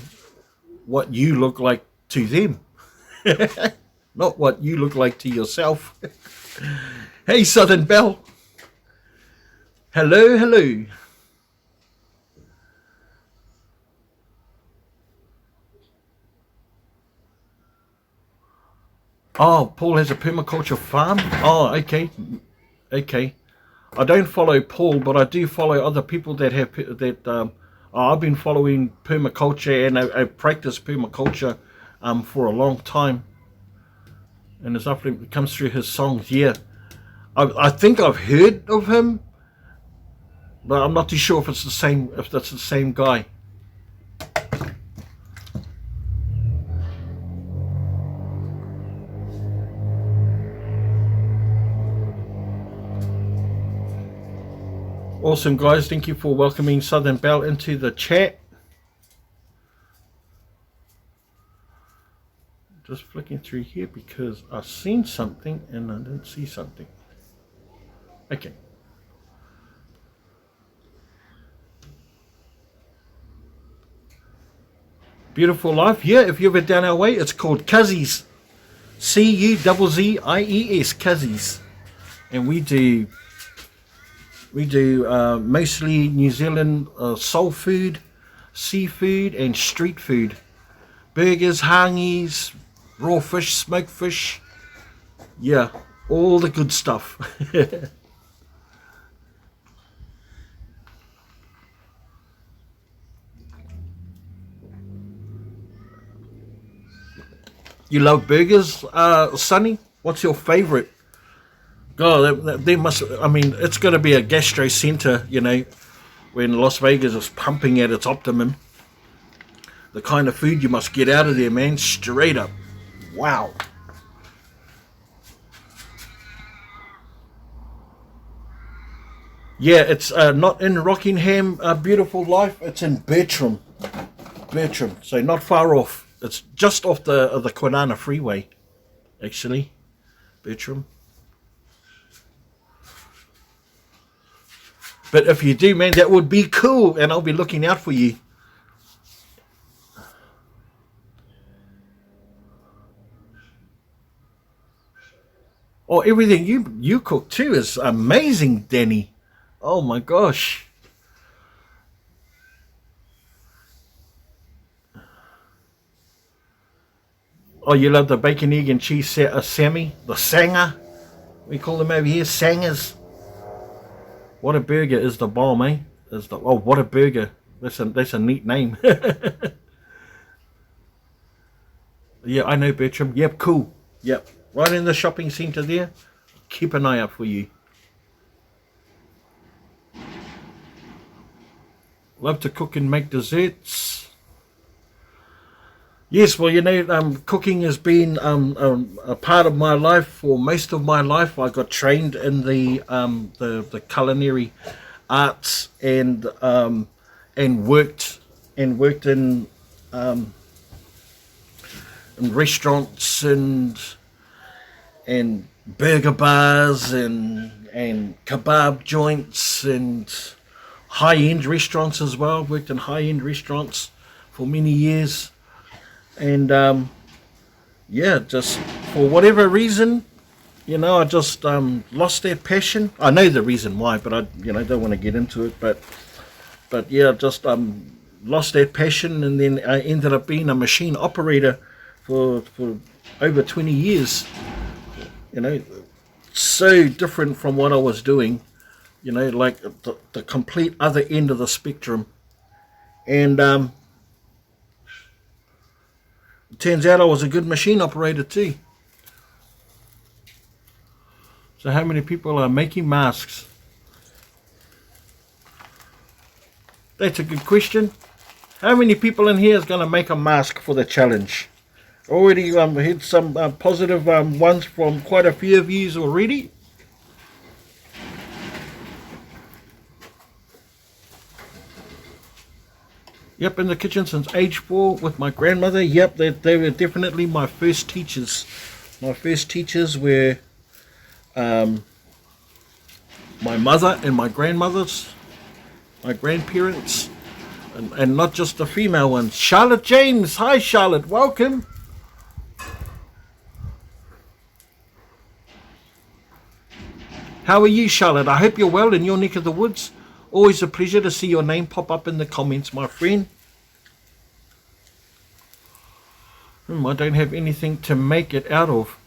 what you look like to them, not what you look like to yourself. Hey, Southern Belle. Hello, hello. Oh, Paul has a permaculture farm? Oh, okay. Okay. I don't follow Paul, but I do follow other people that have I've been following permaculture, and I practice permaculture for a long time. And it's often it comes through his songs. Yeah. I think I've heard of him, but I'm not too sure if it's the same, if that's the same guy. Awesome, guys. Thank you for welcoming Southern Belle into the chat. Just flicking through here because I've seen something and I didn't see something. Okay. Beautiful life. Yeah, if you're ever down our way, it's called Cuzzies. Cuzzies. Cuzzies. And we do mostly New Zealand soul food, seafood, and street food. Burgers, hangies, raw fish, smoked fish. Yeah, all the good stuff. You love burgers, Sonny? What's your favorite? God, they must. I mean, it's going to be a gastro center, you know, when Las Vegas is pumping at its optimum. The kind of food you must get out of there, man, straight up. Wow. Yeah, it's not in Rockingham, Beautiful Life. It's in Bertram. Bertram, so not far off. It's just off the Kwinana Freeway, actually. Bertram. But if you do, man, that would be cool, and I'll be looking out for you. Oh, everything you cook too is amazing, Danny. Oh my gosh. Oh, you love the bacon, egg, and cheese Sammy? The Sanger? We call them over here Sangers. What a burger is the bomb, eh? Oh, what a burger. That's a neat name. Yeah, I know, Bertram. Yep, cool. Yep. Right in the shopping centre there. Keep an eye out for you. Love to cook and make desserts. Yes, well, you know, cooking has been a part of my life for most of my life. I got trained in the culinary arts and worked in restaurants and burger bars and kebab joints and high-end restaurants as well. Worked in high-end restaurants for many years. And yeah, just for whatever reason, you know, I just lost that passion. I know the reason why, but I don't want to get into it. But yeah, just lost that passion, and then I ended up being a machine operator for over 20 years. You know, so different from what I was doing. You know, like the complete other end of the spectrum, and turns out I was a good machine operator too. So how many people are making masks? That's a good question. How many people in here is going to make a mask for the challenge? Already had some positive ones from quite a few of yous already. Yep, in the kitchen since age 4 with my grandmother. Yep, they were definitely my first teachers. My first teachers were my mother and my grandmothers, my grandparents, and not just the female ones. Charlotte James, hi Charlotte, welcome. How are you, Charlotte? I hope you're well in your neck of the woods. Always a pleasure to see your name pop up in the comments, my friend. I don't have anything to make it out of.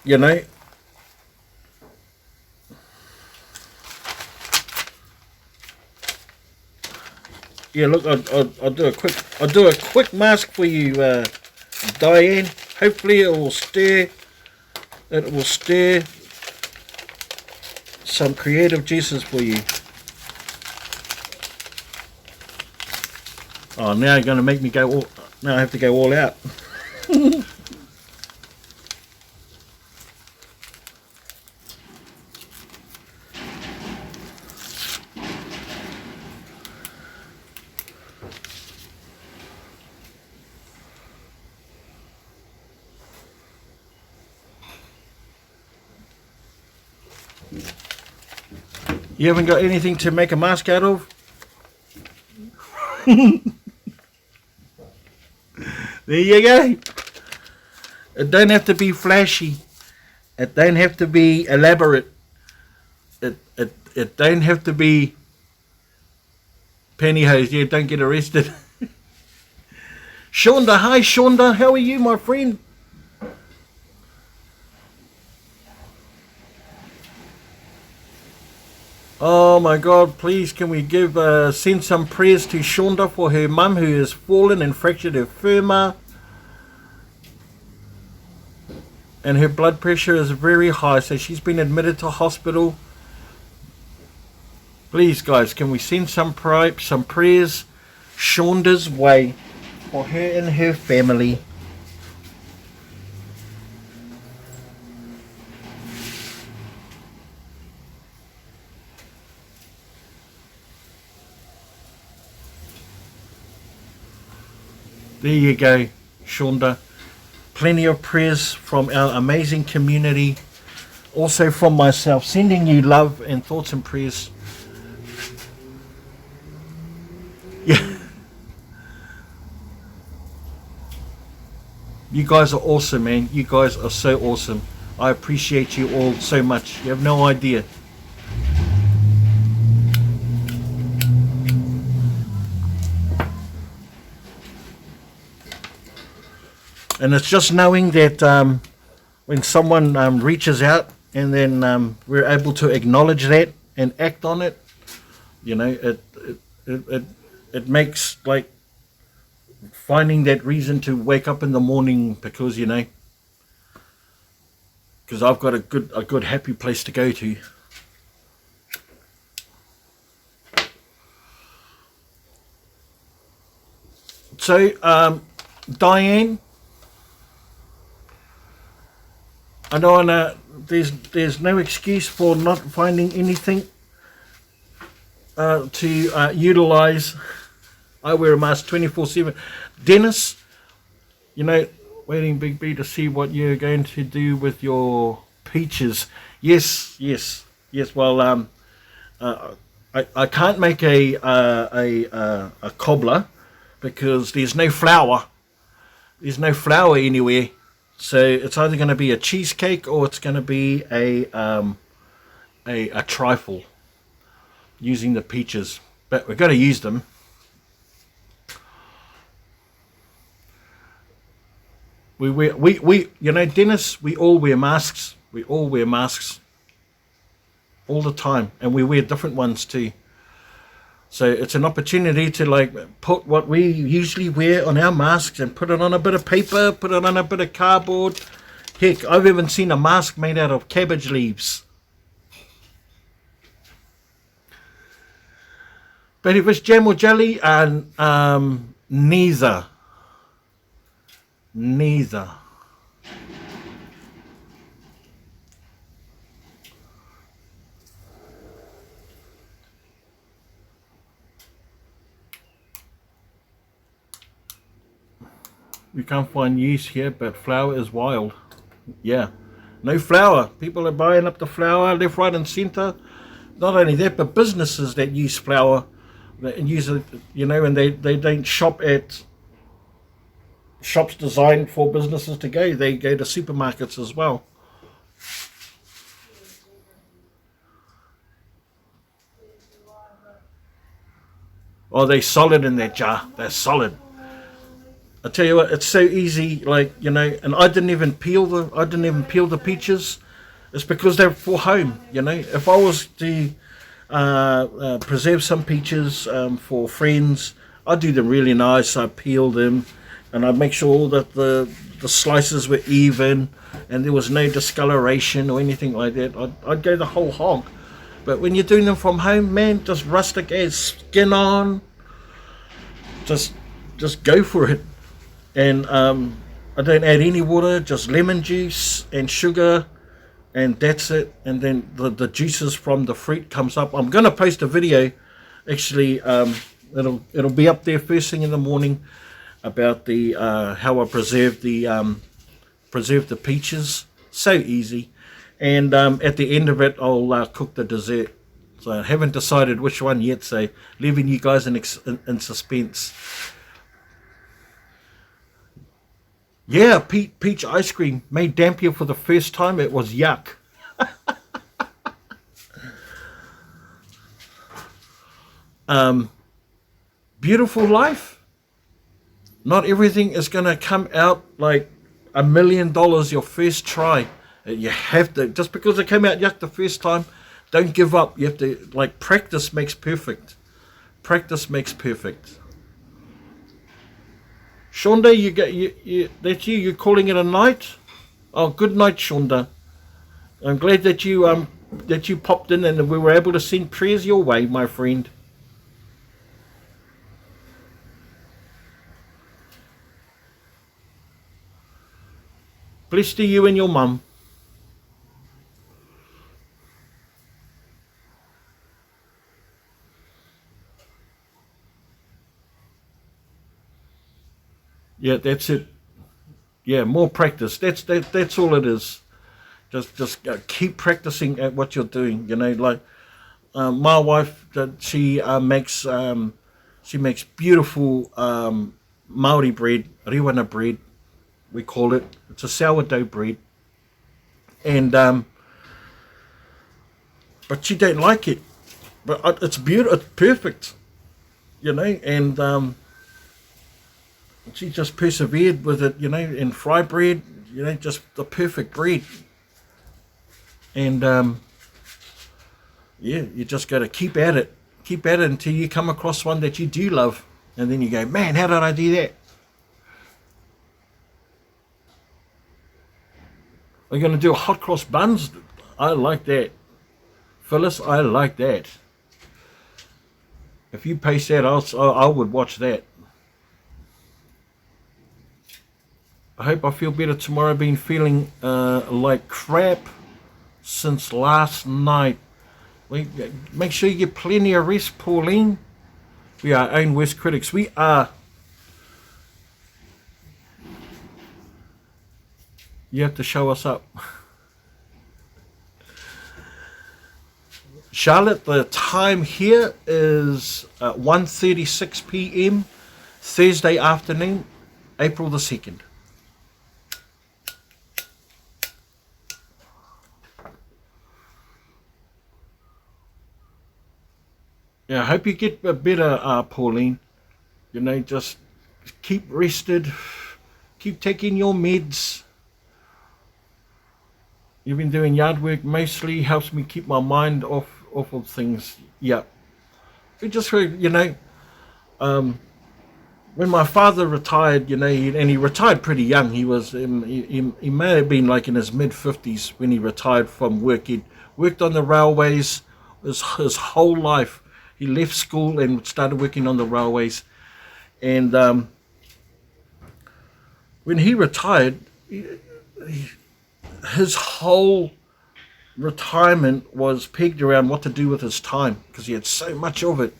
You know. Yeah, look, I'll do a quick mask for you, Diane. Hopefully it will stir some creative juices for you. Oh, now you're going to make me go all... Now I have to go all out. You haven't got anything to make a mask out of? There you go. It don't have to be flashy. It don't have to be elaborate. It don't have to be pantyhose. Yeah, don't get arrested. Shonda, hi Shonda. How are you, my friend? Oh my God, please can we send some prayers to Shonda for her mum who has fallen and fractured her femur. And her blood pressure is very high, so she's been admitted to hospital. Please guys, can we send some prayers Shonda's way for her and her family. There you go, Shonda. Plenty of prayers from our amazing community. Also from myself, sending you love and thoughts and prayers. Yeah. You guys are awesome, man. You guys are so awesome. I appreciate you all so much. You have no idea. And it's just knowing that when someone reaches out and then we're able to acknowledge that and act on it, you know, it makes like finding that reason to wake up in the morning because, you know, because I've got a good happy place to go to. So Diane, I know there's no excuse for not finding anything to utilize. I wear a mask 24/7. Dennis, you know, waiting Big B to see what you're going to do with your peaches. Yes. Well, I can't make a cobbler because there's no flour. There's no flour anywhere. So it's either going to be a cheesecake or it's going to be a trifle using the peaches. But we've got to use them. We you know, Dennis, we all wear masks. We all wear masks all the time, and we wear different ones too. So it's an opportunity to like put what we usually wear on our masks and put it on a bit of paper, put it on a bit of cardboard. Heck, I've even seen a mask made out of cabbage leaves. But if it's jam or jelly, and neither. Neither. We can't find yeast here, but flour is wild. Yeah. No flour. People are buying up the flour left, right, and centre. Not only that, but businesses that use flour, that use it, you know, and they don't shop at shops designed for businesses to go. They go to supermarkets as well. Oh, they're solid in that jar. They're solid. I tell you what, it's so easy. Like, you know, and I didn't even peel the peaches. It's because they're for home. You know, if I was to preserve some peaches for friends, I'd do them really nice. I'd peel them, and I'd make sure that the slices were even, and there was no discoloration or anything like that. I'd go the whole hog. But when you're doing them from home, man, just rustic as skin on. Just go for it. And I don't add any water, just lemon juice and sugar, and that's it. And then the juices from the fruit comes up. I'm going to post a video, actually. It'll be up there first thing in the morning about the how I preserve the peaches. So easy. And at the end of it, I'll cook the dessert. So I haven't decided which one yet, so leaving you guys in suspense. Yeah, peach ice cream made Dampier for the first time. It was yuck. Beautiful life. Not everything is going to come out like $1 million your first try. You have to, just because it came out yuck the first time, don't give up. You have to, like, practice makes perfect. Practice makes perfect. Shonda, that's you. You're calling it a night. Oh, good night, Shonda. I'm glad that you popped in and we were able to send prayers your way, my friend. Bless to you and your mum. Yeah, that's it. Yeah, more practice. That's all it is. Just keep practicing at what you're doing. You know, like my wife, she makes beautiful Maori bread, riwana bread, we call it. It's a sourdough bread, and but she don't like it. But it's beautiful. It's perfect. You know, and she just persevered with it, you know, in fry bread, you know, just the perfect bread. And yeah, you just got to keep at it until you come across one that you do love, and then you go, man, how did I do that? We're going to do hot cross buns. I like that, Phyllis. I like that. If you post that, I would watch that. I hope I feel better tomorrow. I've been feeling like crap since last night. Make sure you get plenty of rest, Pauline. We are our own worst critics. We are. You have to show us up. Charlotte, the time here is 1:36 p.m. Thursday afternoon, April the 2nd. Yeah, I hope you get better, Pauline. You know, just keep rested, keep taking your meds. You've been doing yard work mostly, helps me keep my mind off of things. Yeah. It just, you know, when my father retired, you know, and he retired pretty young. He was, he may have been like in his mid-50s when he retired from work. He'd worked on the railways his whole life. He left school and started working on the railways. And when he retired, his whole retirement was pegged around what to do with his time, because he had so much of it,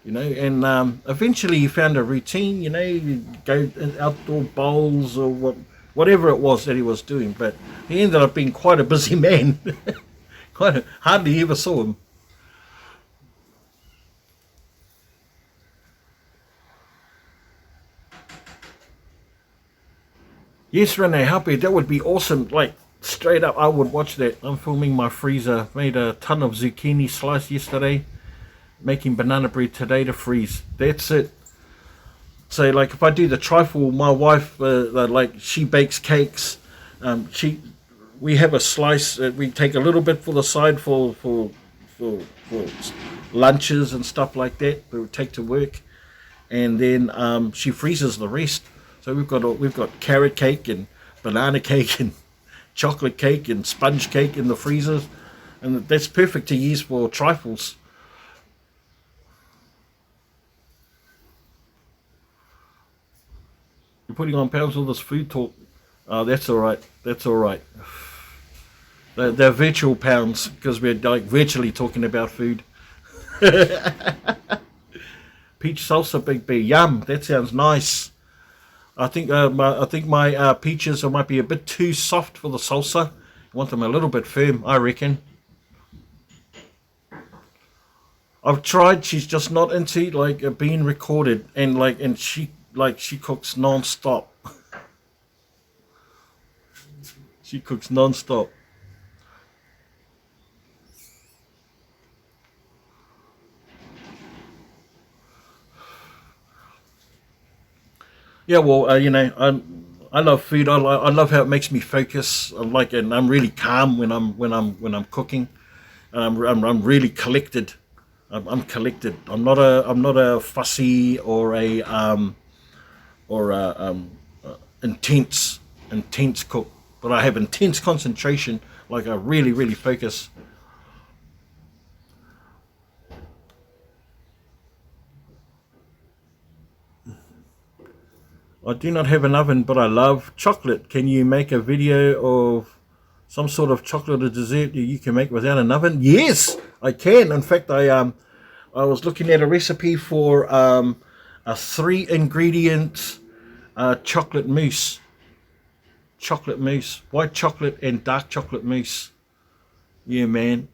you know. And eventually he found a routine, you know. He'd go in outdoor bowls or whatever it was that he was doing. But he ended up being quite a busy man. Hardly ever saw him. Yes, Renee, happy. That would be awesome. Like, straight up, I would watch that. I'm filming my freezer. Made a ton of zucchini slice yesterday. Making banana bread today to freeze. That's it. So, like, if I do the trifle, my wife, like, she bakes cakes. We have a slice. We take a little bit for the side for lunches and stuff like that. We would take to work, and then she freezes the rest. So we've got carrot cake and banana cake and chocolate cake and sponge cake in the freezers, and that's perfect to use for trifles. You're putting on pounds all this food talk. Oh, that's all right. That's all right. They're virtual pounds because we're like virtually talking about food. Peach salsa, Big B. Yum. That sounds nice. I think my peaches might be a bit too soft for the salsa. I want them a little bit firm, I reckon. I've tried. She's just not into like being recorded, and she cooks non-stop. She cooks non-stop. Yeah, well, you know, I love food. I love how it makes me focus. And I'm really calm when I'm cooking. I'm really collected. I'm collected. I'm not a fussy or a intense cook. But I have intense concentration. Like I really focus. I do not have an oven, but I love chocolate. Can you make a video of some sort of chocolate or dessert that you can make without an oven? Yes, I can. In fact, I was looking at a recipe for a 3-ingredient chocolate mousse. Chocolate mousse, white chocolate and dark chocolate mousse. Yeah, man.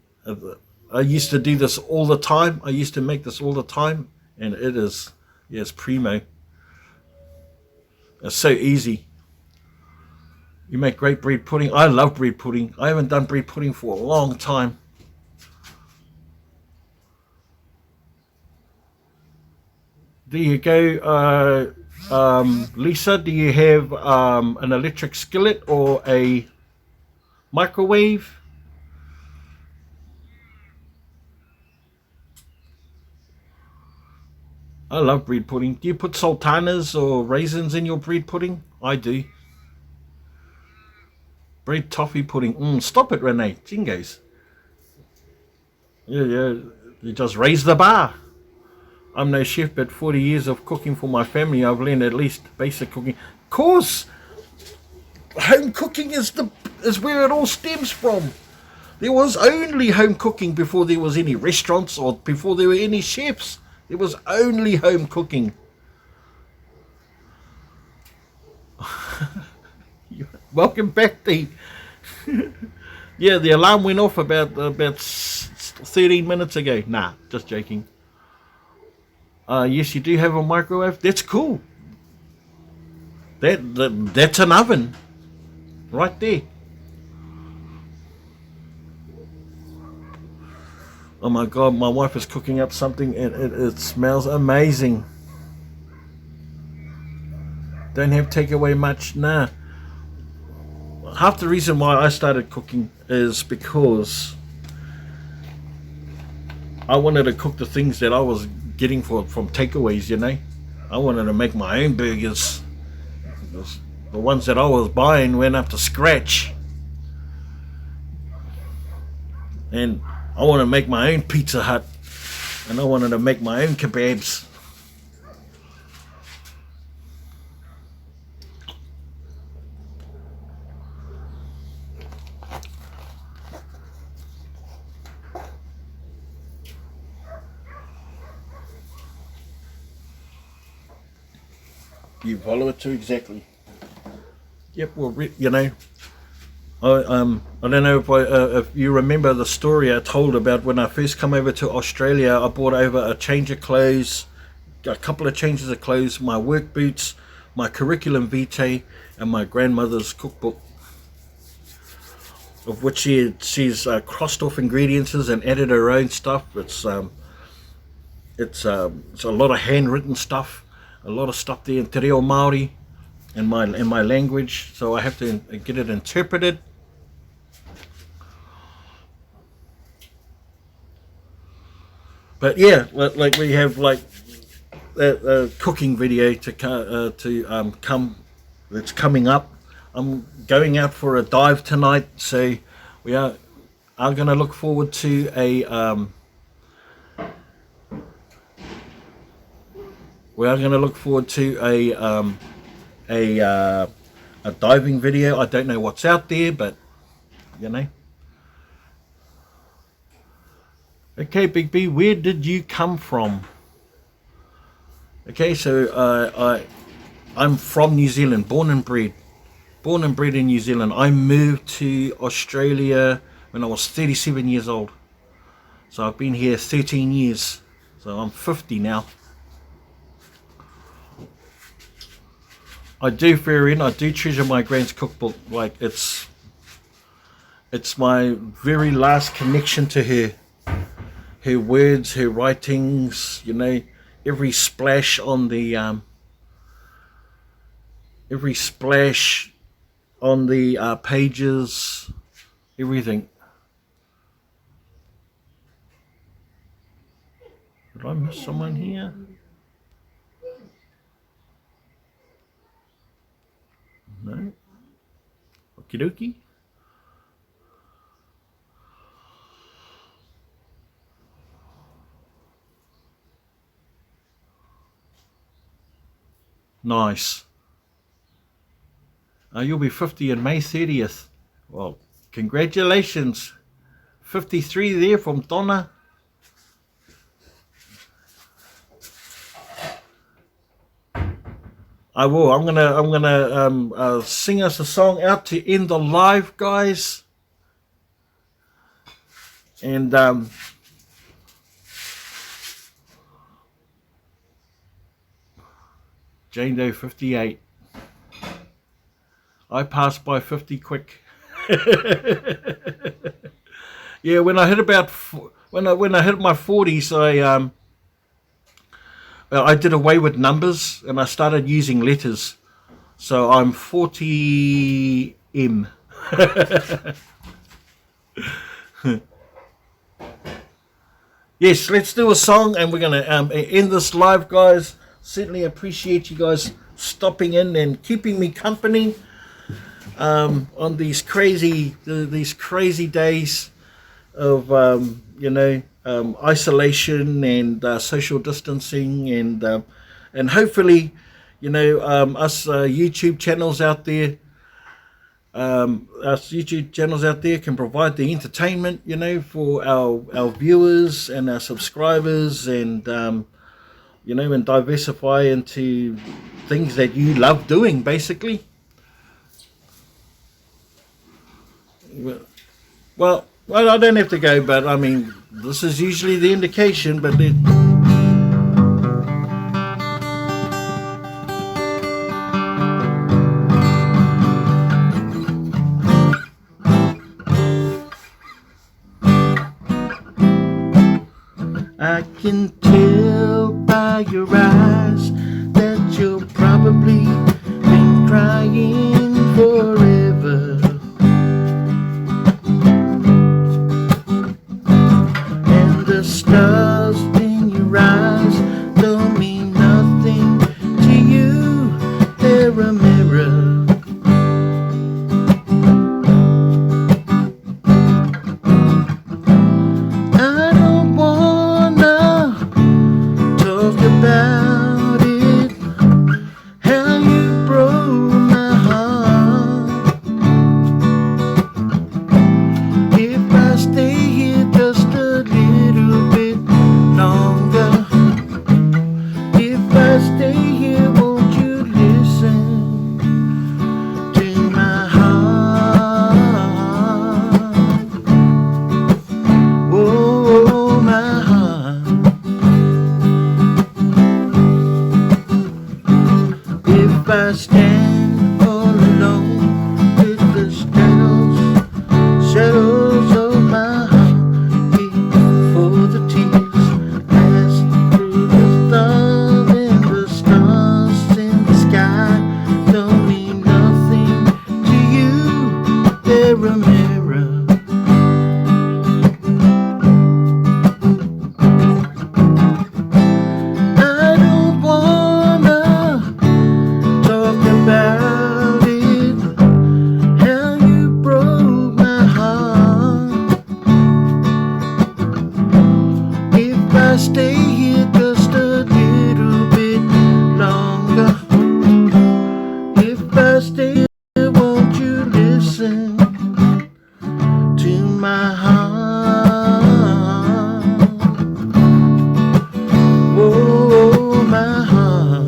I used to do this all the time. I used to make this all the time, and it's primo. It's so easy. You make great bread pudding. I love bread pudding. I haven't done bread pudding for a long time. There you go. Lisa, do you have an electric skillet or a microwave? I love bread pudding. Do you put sultanas or raisins in your bread pudding? I do. Bread toffee pudding. Stop it, Renee. Jingos. Yeah. You just raise the bar. I'm no chef, but 40 years of cooking for my family, I've learned at least basic cooking. Of course, home cooking is where it all stems from. There was only home cooking before there was any restaurants or before there were any chefs. It was only home cooking. Welcome back, Dee. Yeah, the alarm went off about 13 minutes ago. Nah, just joking. Yes, you do have a microwave. That's cool. That's an oven, right there. Oh my God, my wife is cooking up something and it smells amazing. Don't have takeaway much, nah. Half the reason why I started cooking is because I wanted to cook the things that I was getting from takeaways, you know. I wanted to make my own burgers. The ones that I was buying went up to scratch. And I want to make my own Pizza Hut. and I wanted to make my own kebabs. You follow it too exactly. Yep. Well, you know, I don't know if you remember the story I told about when I first come over to Australia. I brought over a change of clothes, a couple of changes of clothes, my work boots, my curriculum vitae, and my grandmother's cookbook, of which she's crossed off ingredients and added her own stuff. It's a lot of handwritten stuff, a lot of stuff there in te reo Māori in my language, so I have to get it interpreted. But yeah, like we have like a cooking video to come that's coming up. I'm going out for a dive tonight, so we are going to look forward to a a diving video. I don't know what's out there, but you know. Okay, Big B, where did you come from? Okay, so I'm from New Zealand, born and bred in New Zealand. I moved to Australia when I was 37 years old. So I've been here 13 years. So I'm 50 now. I do treasure my grand's cookbook. Like it's my very last connection to her. Her words, her writings, you know, every splash on the pages, everything. Did I miss someone here? No. Okie dokie. Nice. You'll be 50 on May 30th. Well, congratulations. 53 there from Donna. I will. I'm gonna sing us a song out to end the live, guys. And Jane Doe 58. I passed by 50 quick. Yeah, when I hit when I hit my 40s, I did away with numbers and I started using letters. So I'm 40M. Yes, let's do a song and we're going to end this live, guys. Certainly appreciate you guys stopping in and keeping me company on these crazy days of isolation and social distancing, and hopefully, us YouTube channels out there. Us YouTube channels out there can provide the entertainment, for our viewers and our subscribers, and and diversify into things that you love doing, basically. Well, I don't have to go, but I mean, this is usually the indication, but I can tell by your eyes that you've probably been crying forever. And the stars in your eyes don't mean nothing to you. They're a mirror. I don't wanna I stand all alone with the shadows of my heart, for the tears pass through the stars, and the stars in the sky don't mean nothing to you. They're a mirror. I don't wanna talk about it, how you broke my heart. If I stay here just a little bit longer, if I stay here, won't you listen to my heart? Oh, my heart.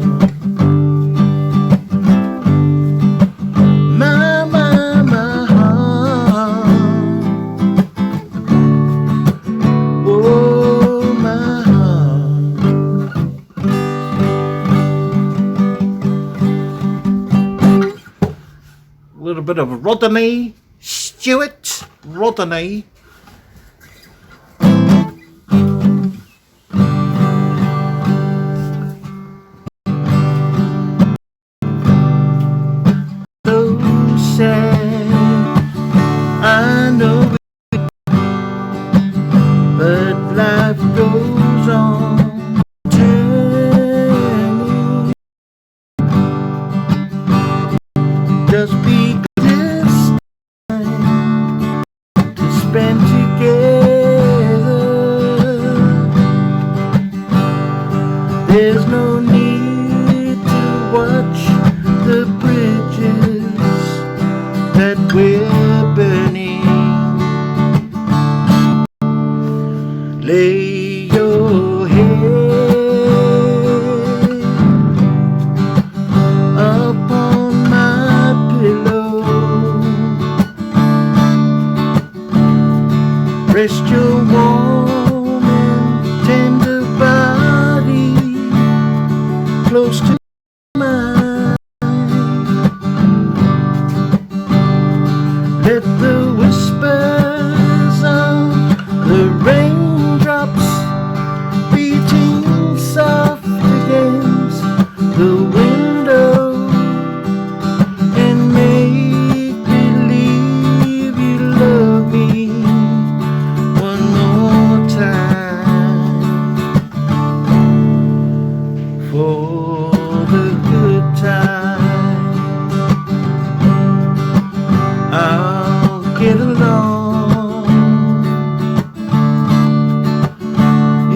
My heart. Oh, my heart. A little bit of Rodney Stewart. Rodney. So sad, I know it, but life goes on. Turning, just because it's time to spend together. There's no need to watch the bridges that we're burning. Lay your head upon my pillow, rest your warm and tender body close to mine. Let the whispers of the raindrops beating soft against the window and make believe you love me one more time for the good time. I'll get along.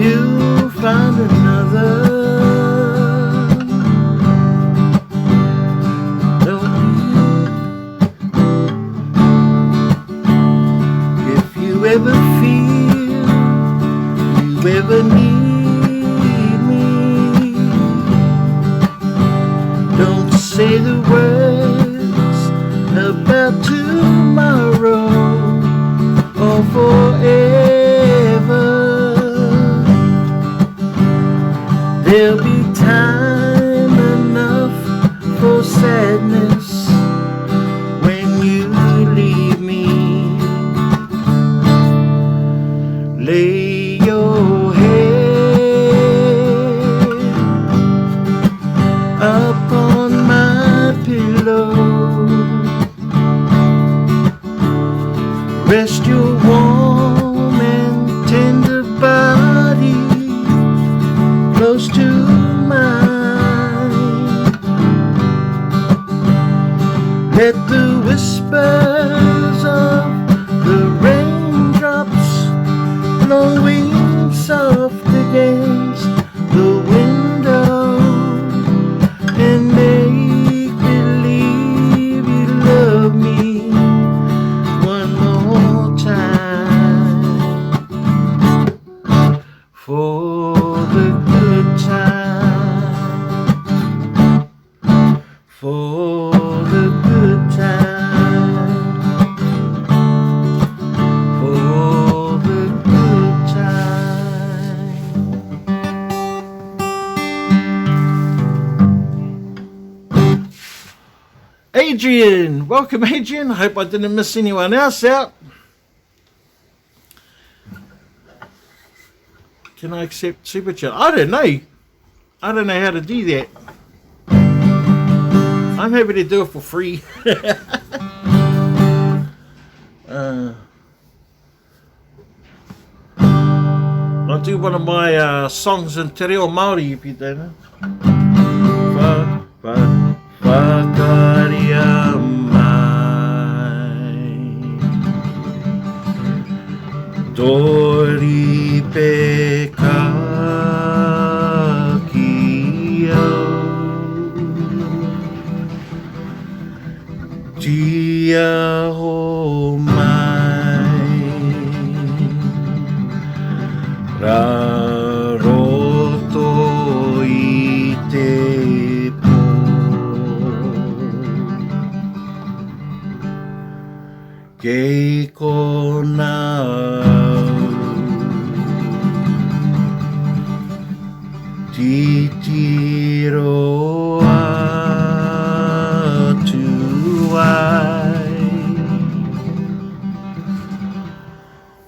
You'll find another. Don't you? If you ever feel you ever need me, don't say the words about tomorrow or forever. There'll be time enough for sadness when you leave me. Lay your head upon my pillow, rest your warm and tender body close to mine. Let the whispers of the raindrops blowing soft against the window and make believe you love me one more time for the good time, for the good time, for the good time. Adrian, welcome Adrian. I hope I didn't miss anyone else out. Can I accept super chat? I don't know. I don't know how to do that. I'm happy to do it for free. I'll do one of my songs in Te Reo Māori if you don't know. Whakaria mai Tori pe kaki au Tia ho mai Ra roto i te po Kei kona Titiro atu ai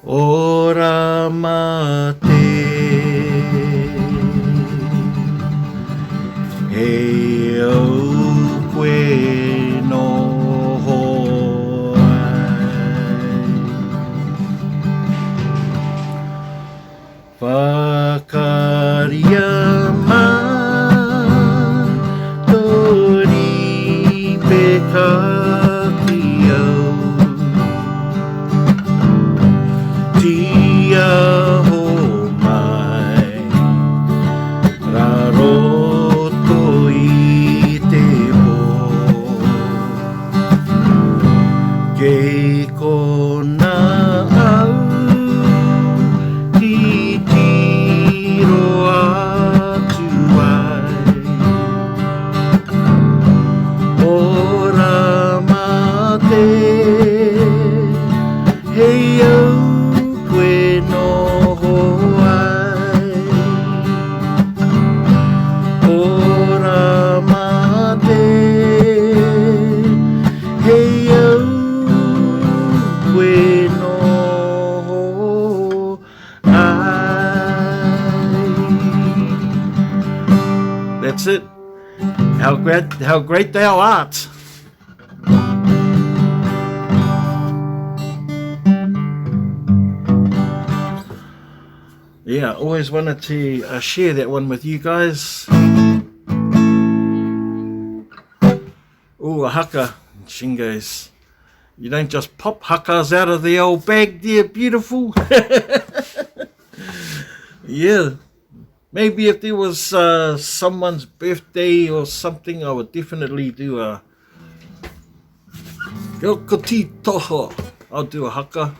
Ora mate Hei au koe no Whakaria mai Tori pe kaki au Tia ho mai Ra roto i te po Kei kona au Hey yo, koe noho ai Ora mate Hey yo, koe noho ai That's it. How great thou art. Yeah, always wanted to share that one with you guys. Ooh, a haka. Shingos. You don't just pop hakas out of the old bag there, beautiful. Yeah. Maybe if there was someone's birthday or something, I would definitely do a Yokoti toho. I'll do a haka.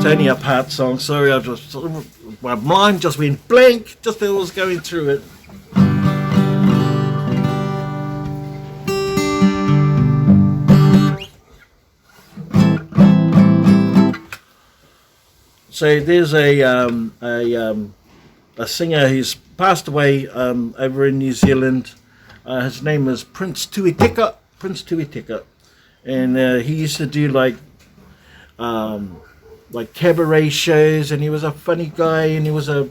Only a part song, sorry, my mind just went blank just as I was going through it. So there's a singer who's passed away over in New Zealand, His name is Prince Tuiteka. And he used to do like cabaret shows, and he was a funny guy, and he was a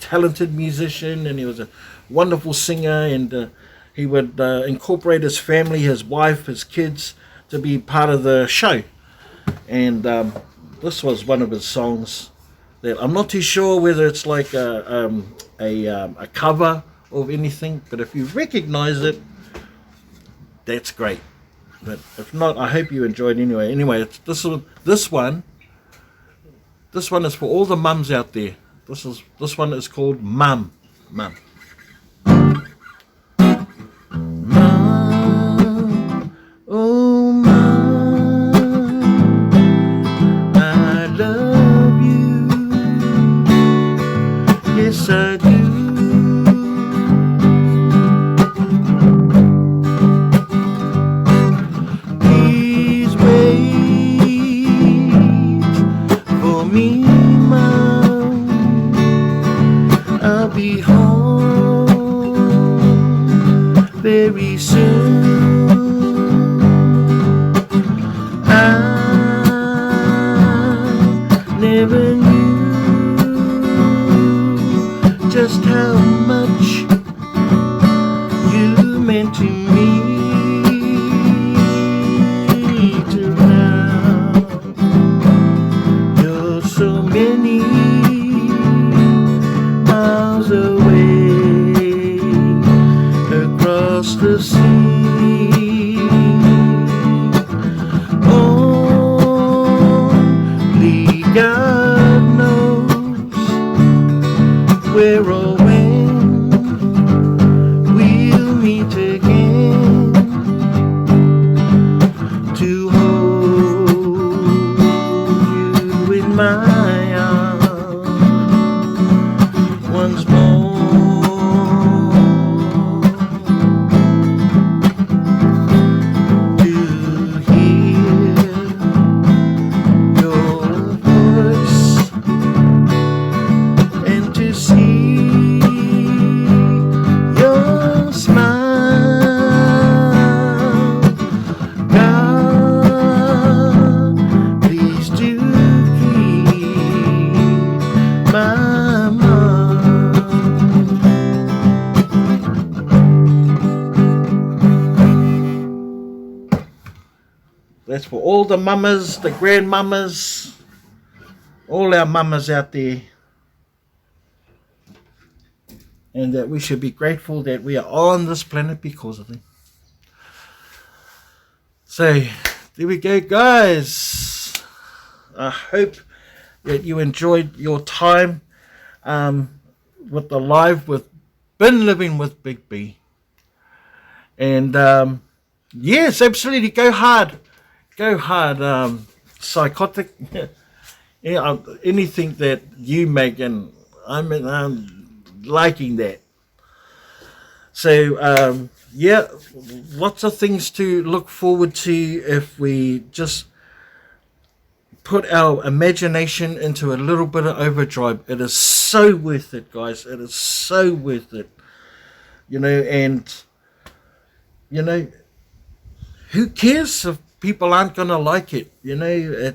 talented musician, and he was a wonderful singer, and he would incorporate his family, his wife, his kids to be part of the show. And this was one of his songs that I'm not too sure whether it's like a cover of anything, but if you recognize it, that's great. But if not, I hope you enjoyed anyway. Anyway, this one is for all the mums out there. This one is called Mum. Mum. Mum, oh Mum, I love you. Yes, I do. Please wait for me, Mum. I'll be home very soon. I never knew just how much you meant to me till now. You're so many miles away across the sea. Only God knows where or when we'll meet again to hold you in my arms once more, to hear your voice and to see your smile. God, please do keep my mom. That's for all the mamas, the grandmamas, all our mamas out there. And that we should be grateful that we are on this planet because of them. So, there we go, guys. I hope that you enjoyed your time with the live with Been Living with Big B. And yes, absolutely, go hard. Go hard. Psychotic. Yeah, anything that you make, and I'm liking that. So, yeah, lots of things to look forward to if we just put our imagination into a little bit of overdrive. It is so worth it, guys. It is so worth it. You know, and, you know, who cares if people aren't going to like it? You know,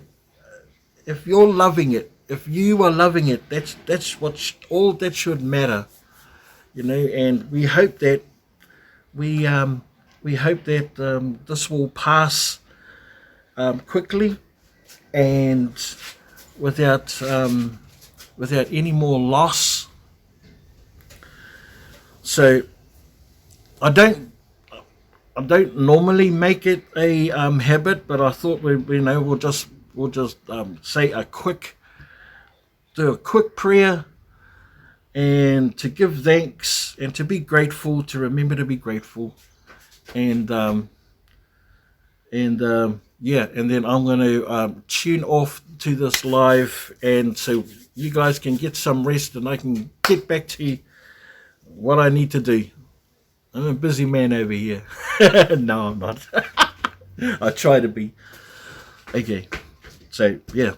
if you're loving it, if you are loving it, that's what all that should matter. You know, and we hope that this will pass quickly and without any more loss. So I don't normally make it a habit, but I thought we'll just say do a quick prayer and to give thanks and to be grateful, to remember to be grateful, and yeah, and then I'm going to tune off to this live, and so you guys can get some rest and I can get back to what I need to do. I'm a busy man over here. No, I'm not. I try to be. Okay, so yeah,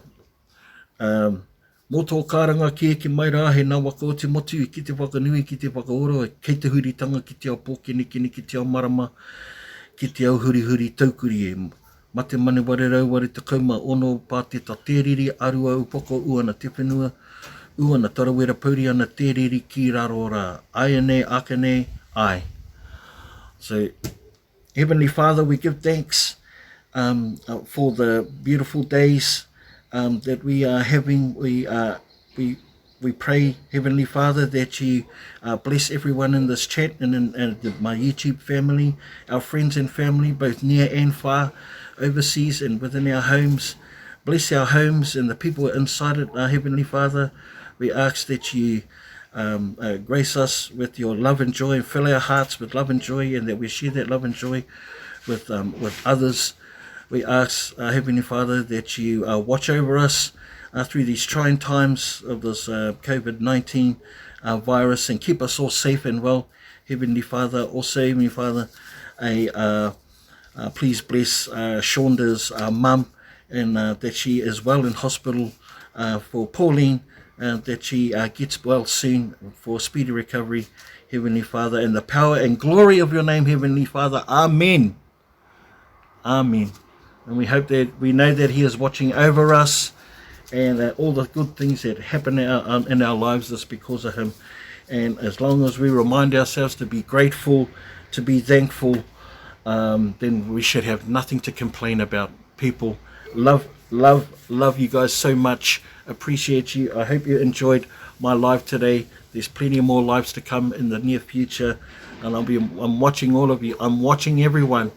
Mō tō karanga ki mai rā, he nā waka o te motu, ki te whakanui, ki te whakaoro, kei te huritanga, ki te ao pōkini, ki te ao marama, ki te au huri taukuri e. Ma te mani ware rau ware te kauma ono pāteta tēriri arua upoko uana te whenua, uana tarawera pauri ana tēriri ki raro rā. Ai ane, akane, ai. So, Heavenly Father, we give thanks for the beautiful days that we are having. We pray, Heavenly Father, that you bless everyone in this chat and in my YouTube family, our friends and family, both near and far, overseas and within our homes. Bless our homes and the people inside it, Heavenly Father. We ask that you grace us with your love and joy and fill our hearts with love and joy, and that we share that love and joy with others. We ask, Heavenly Father, that you watch over us through these trying times of this COVID-19 virus, and keep us all safe and well, Heavenly Father. Also, Heavenly Father, please bless Shonda's mum, and that she is well in hospital, for Pauline, that she gets well soon, for speedy recovery, Heavenly Father, and the power and glory of your name, Heavenly Father. Amen. Amen. And we hope that we know that he is watching over us, and all the good things that happen in our lives is because of him. And as long as we remind ourselves to be grateful, to be thankful, then we should have nothing to complain about. People, love you guys so much. Appreciate you. I hope you enjoyed my live today. There's plenty more lives to come in the near future, and I'm watching all of you. I'm watching everyone.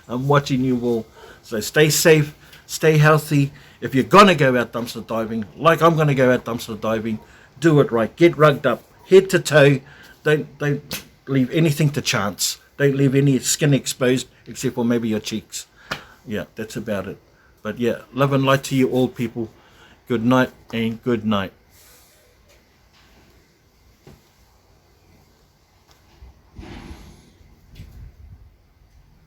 I'm watching you all. So stay safe, stay healthy. If you're gonna go out dumpster diving, like I'm gonna go out dumpster diving, do it right. Get rugged up, head to toe. Don't leave anything to chance. Don't leave any skin exposed except for maybe your cheeks. Yeah, that's about it. But yeah, love and light to you all, people. Good night and good night.